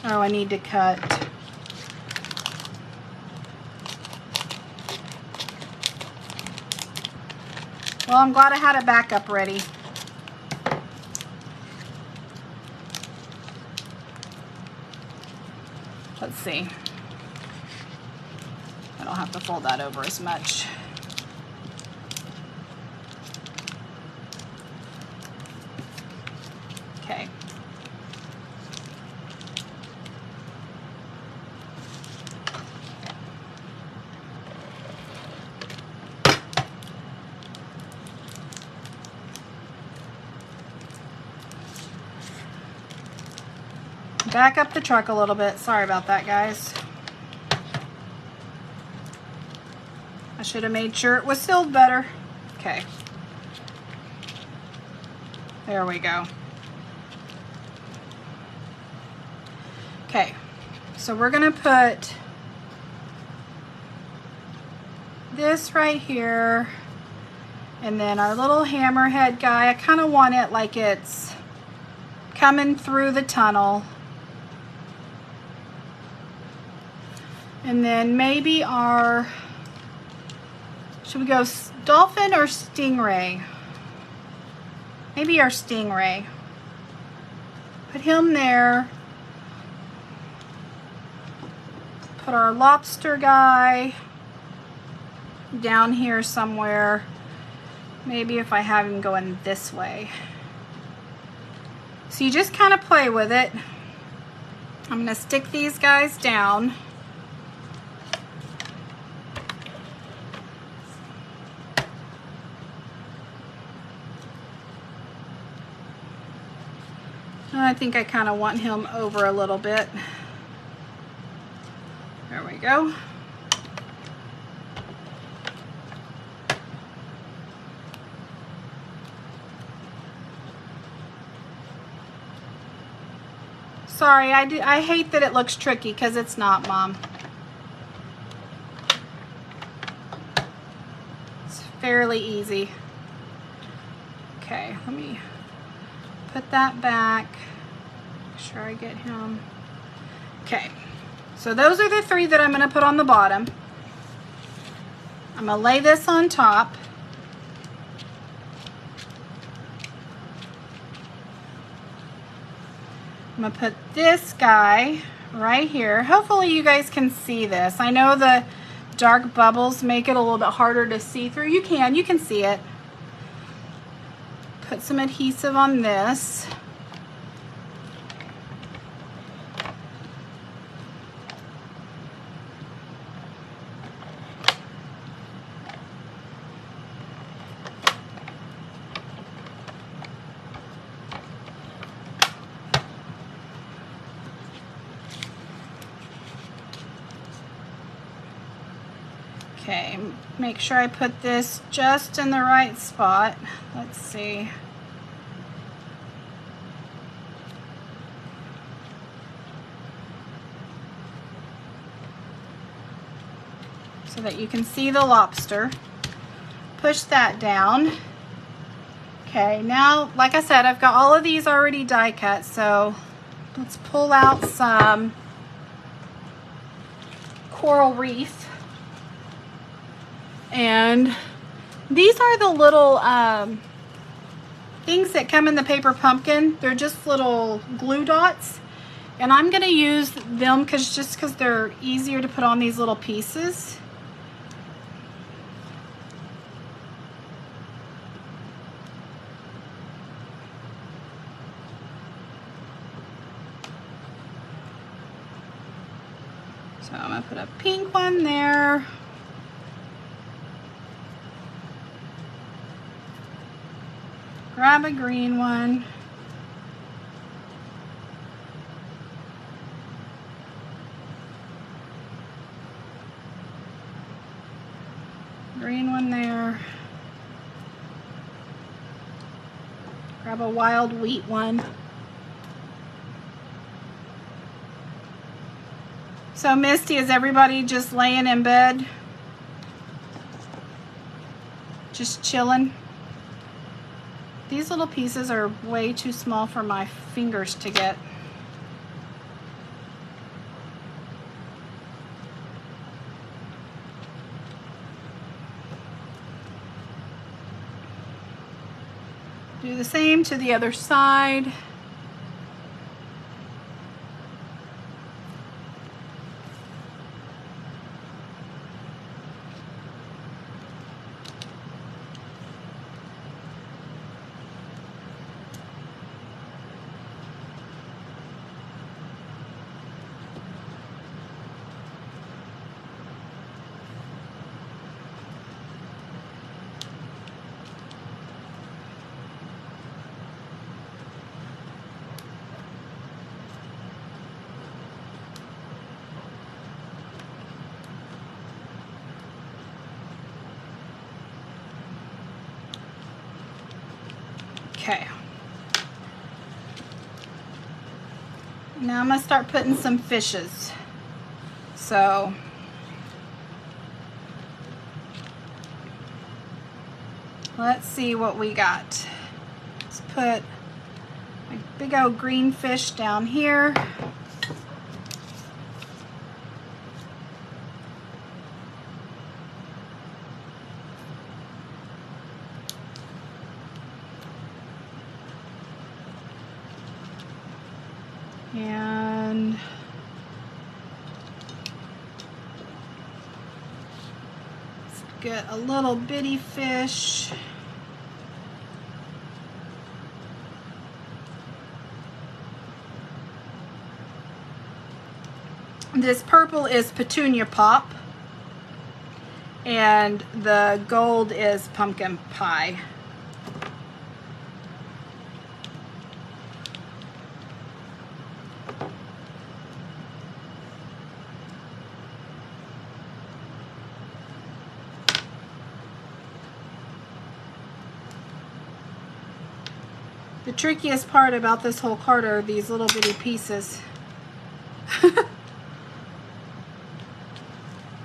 Oh, I need to cut. Well, I'm glad I had a backup ready. Let's see. I don't have to fold that over as much. Okay. Back up the truck a little bit. Sorry about that, guys. I should have made sure it was sealed better. Okay. There we go. Okay. So we're going to put this right here. And then our little hammerhead guy. I kind of want it like it's coming through the tunnel. And then maybe our, should we go dolphin or stingray? Maybe our stingray. Put him there. Put our lobster guy down here somewhere. Maybe if I have him going this way. So you just kind of play with it. I'm going to stick these guys down. I think I kind of want him over a little bit. There we go. Sorry, I hate that it looks tricky because it's not, Mom. It's fairly easy. Okay, let me put that back. Make sure I get him. Okay, so those are the 3 that I'm going to put on the bottom. I'm going to lay this on top. I'm going to put this guy right here. Hopefully you guys can see this. I know the dark bubbles make it a little bit harder to see through. You can see it. Put some adhesive on this. Okay, make sure I put this just in the right spot. Let's see. So that you can see the lobster. push that down. Okay, now, like I said, I've got all of these already die cut, so let's pull out some coral reef. And these are the little things that come in the paper pumpkin. They're just little glue dots. And I'm going to use them just because they're easier to put on these little pieces. So I'm going to put a pink one there. Grab a green one. Green one there. Grab a wild wheat one. So Misty, is everybody just laying in bed? Just chilling? These little pieces are way too small for my fingers to get. Do the same to the other side. Okay. Now I'm going to start putting some fishes. So let's see what we got. Let's put a big old green fish down here. And let's get a little bitty fish. This purple is petunia pop, and the gold is pumpkin pie. The trickiest part about this whole card are these little bitty pieces.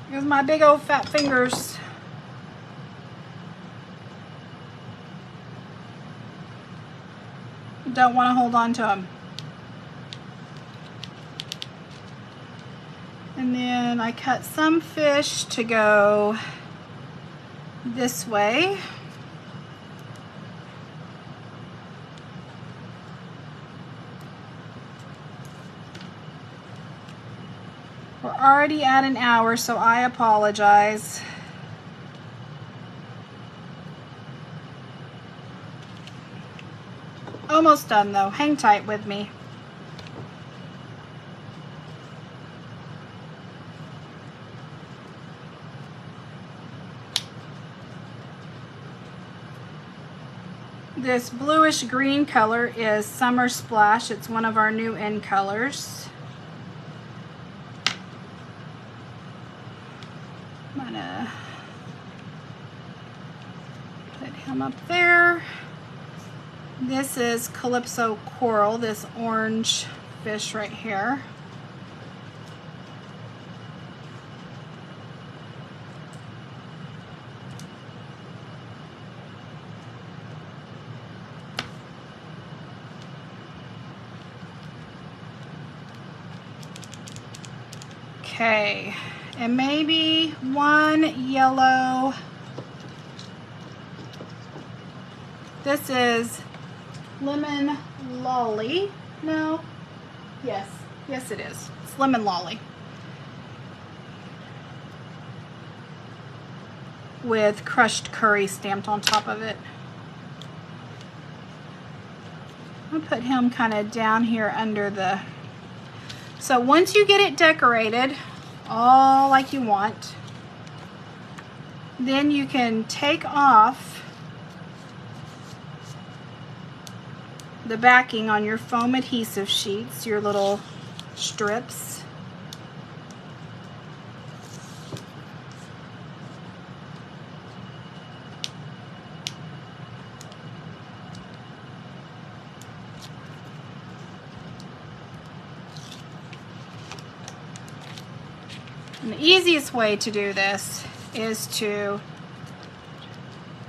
Because my big old fat fingers. Don't want to hold on to them. And then I cut some fish to go this way. We're already at an hour, so I apologize. Almost done though. Hang tight with me. This bluish green color is Summer Splash. It's one of our new in colors. I'm gonna put him up there. This is Calypso Coral, this orange fish right here. Okay, and maybe one yellow. This is lemon lolly. No, yes, yes it is. It's lemon lolly with crushed curry stamped on top of it. I'll put him kind of down here under the... So once you get it decorated all like you want, then you can take off the backing on your foam adhesive sheets, your little strips. And the easiest way to do this is to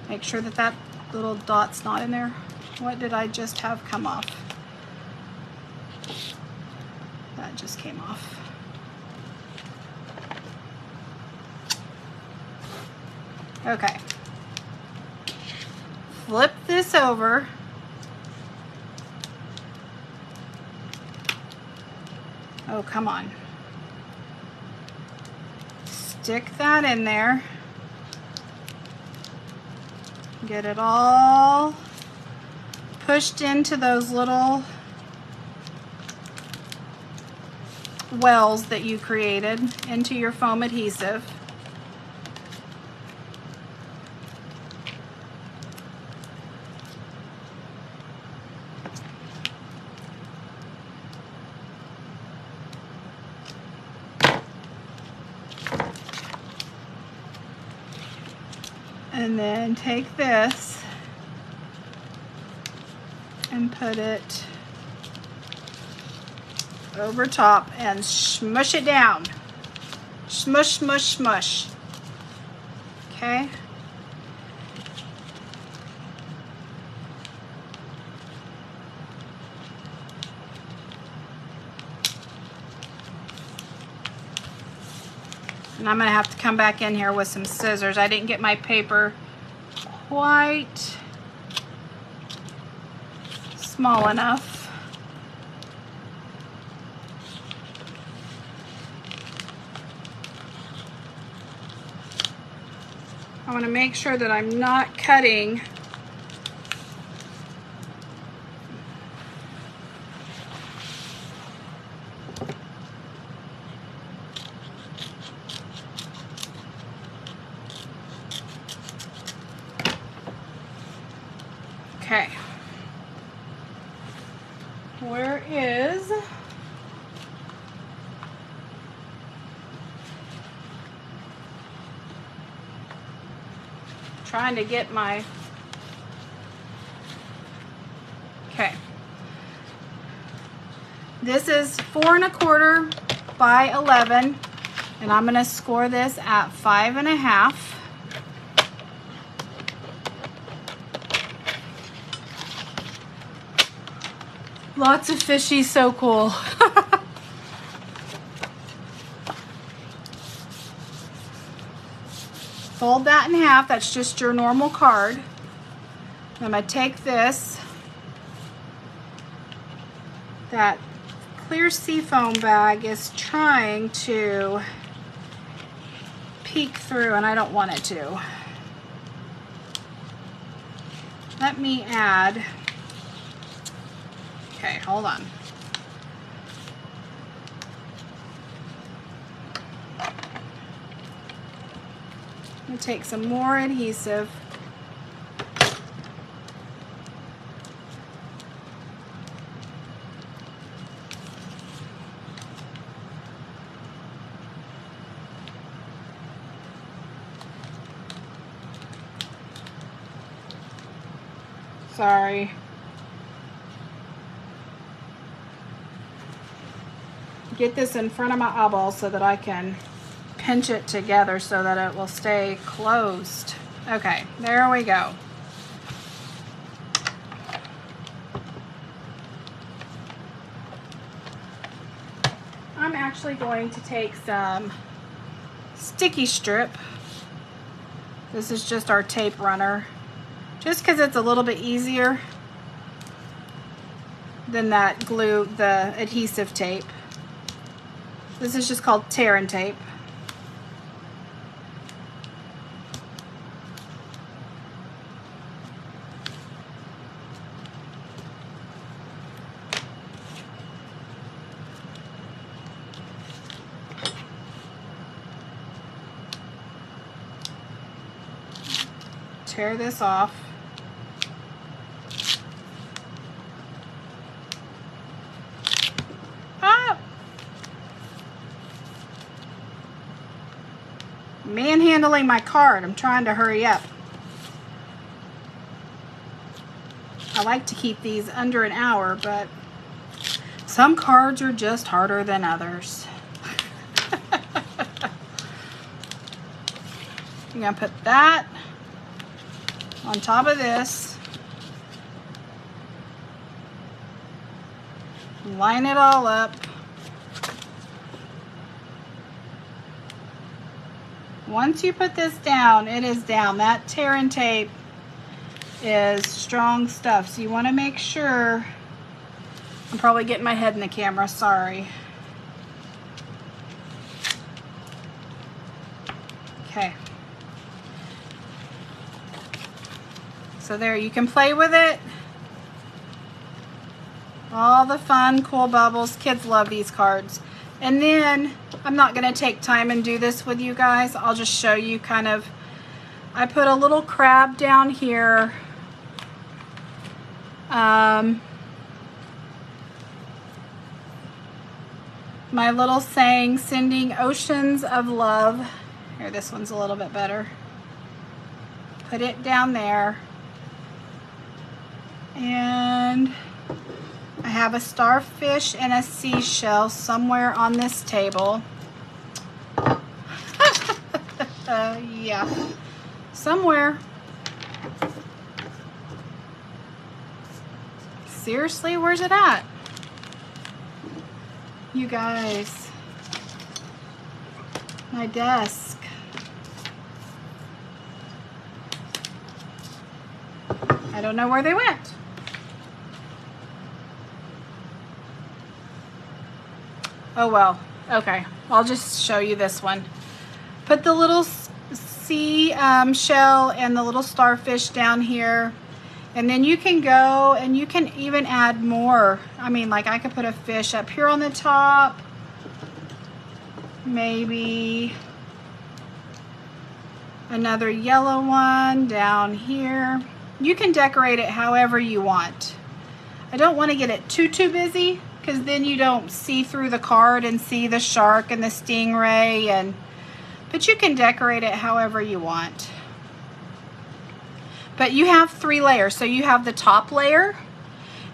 make sure that that little dot's not in there. What did I just have come off? That just came off. Okay. Flip this over. Oh, come on. Stick that in there. Get it all pushed into those little wells that you created into your foam adhesive. And then take this and put it over top and smush it down. Smush, smush, smush. Okay. And I'm going to have to come back in here with some scissors. I didn't get my paper quite small enough. I want to make sure that I'm not cutting okay. Where is trying to get my okay. This is 4 1/4 by 11, and I'm going to score this at 5 1/2. Lots of fishy, so cool. Fold that in half. That's just your normal card. I'm going to take this, that clear seafoam bag is trying to peek through, and I don't want it to. Let me add, okay, hold on. I'm going to take some more adhesive. Sorry. Get this in front of my eyeball so that I can pinch it together so that it will stay closed. Okay, there we go. I'm actually going to take some sticky strip. This is just our tape runner, just because it's a little bit easier than that glue, the adhesive tape. This is just called tear and tape. Tear this off. Manhandling my card. I'm trying to hurry up. I like to keep these under an hour, but some cards are just harder than others. I'm going to put that on top of this. Line it all up. Once you put this down, it is down. That tear and tape is strong stuff. So you want to make sure, I'm probably getting my head in the camera, sorry. Okay. So there, you can play with it. All the fun, cool bubbles. Kids love these cards. And then, I'm not going to take time and do this with you guys. I'll just show you kind of, I put a little crab down here. My little saying, sending oceans of love. Here, this one's a little bit better. Put it down there. And I have a starfish and a seashell somewhere on this table. Yeah, somewhere. Seriously, where's it at? You guys, my desk. I don't know where they went. Oh well, okay. I'll just show you this one. Put the little sea shell and the little starfish down here. And then you can go and you can even add more. I mean, like I could put a fish up here on the top. Maybe another yellow one down here. You can decorate it however you want. I don't want to get it too busy, because then you don't see through the card and see the shark and the stingray, but you can decorate it however you want. But you have 3 layers. So you have the top layer,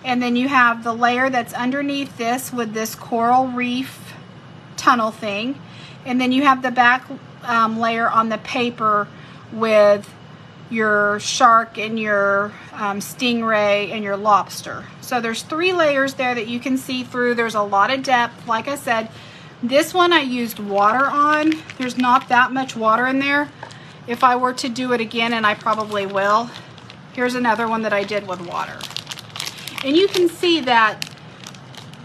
and then you have the layer that's underneath this with this coral reef tunnel thing, and then you have the back layer on the paper with your shark and your stingray and your lobster. So there's 3 layers there that you can see through. There's a lot of depth. Like I said, this one I used water on. There's not that much water in there. If I were to do it again, and I probably will, here's another one that I did with water. And you can see that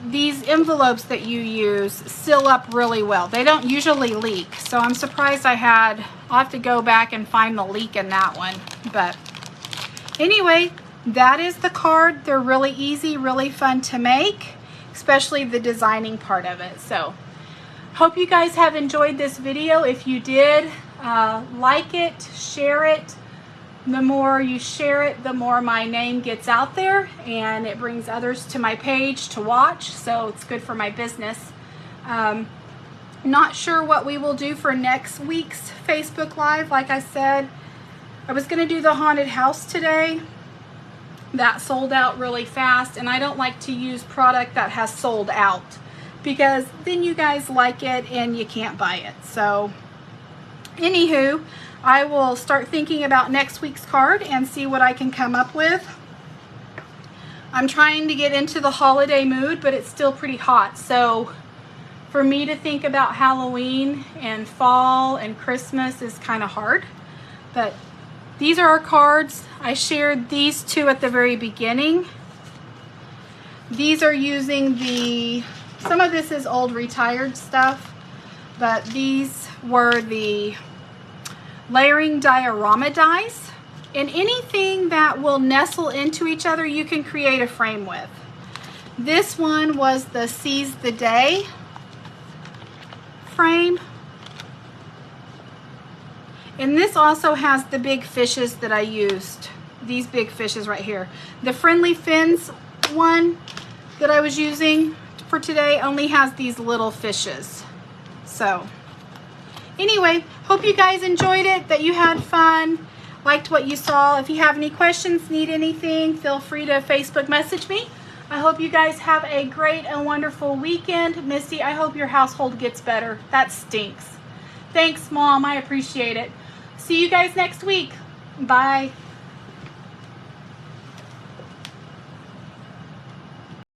these envelopes that you use seal up really well. They don't usually leak. So I'm surprised I'll have to go back and find the leak in that one. But anyway, that is the card. They're really easy, really fun to make, especially the designing part of it. So hope you guys have enjoyed this video. If you did, like it, share it. The more you share it, the more my name gets out there, and it brings others to my page to watch, so it's good for my business. Not sure what we will do for next week's Facebook Live. Like I said, I was going to do the haunted house today. That sold out really fast, and I don't like to use product that has sold out, because then you guys like it and you can't buy it. So anywho, I will start thinking about next week's card and see what I can come up with. I'm trying to get into the holiday mood, but it's still pretty hot. So For me to think about Halloween and fall and Christmas is kind of hard, but these are our cards. I shared these two at the very beginning. These are using some of this is old retired stuff, but these were the layering diorama dies. And anything that will nestle into each other, you can create a frame with. This one was the Seize the Day frame. And this also has the big fishes that I used. These big fishes right here. The Friendly Fins one that I was using for today only has these little fishes. So anyway, hope you guys enjoyed it, that you had fun, liked what you saw. If you have any questions, need anything, feel free to Facebook message me. I hope you guys have a great and wonderful weekend. Misty, I hope your household gets better. That stinks. Thanks, Mom. I appreciate it. See you guys next week. Bye.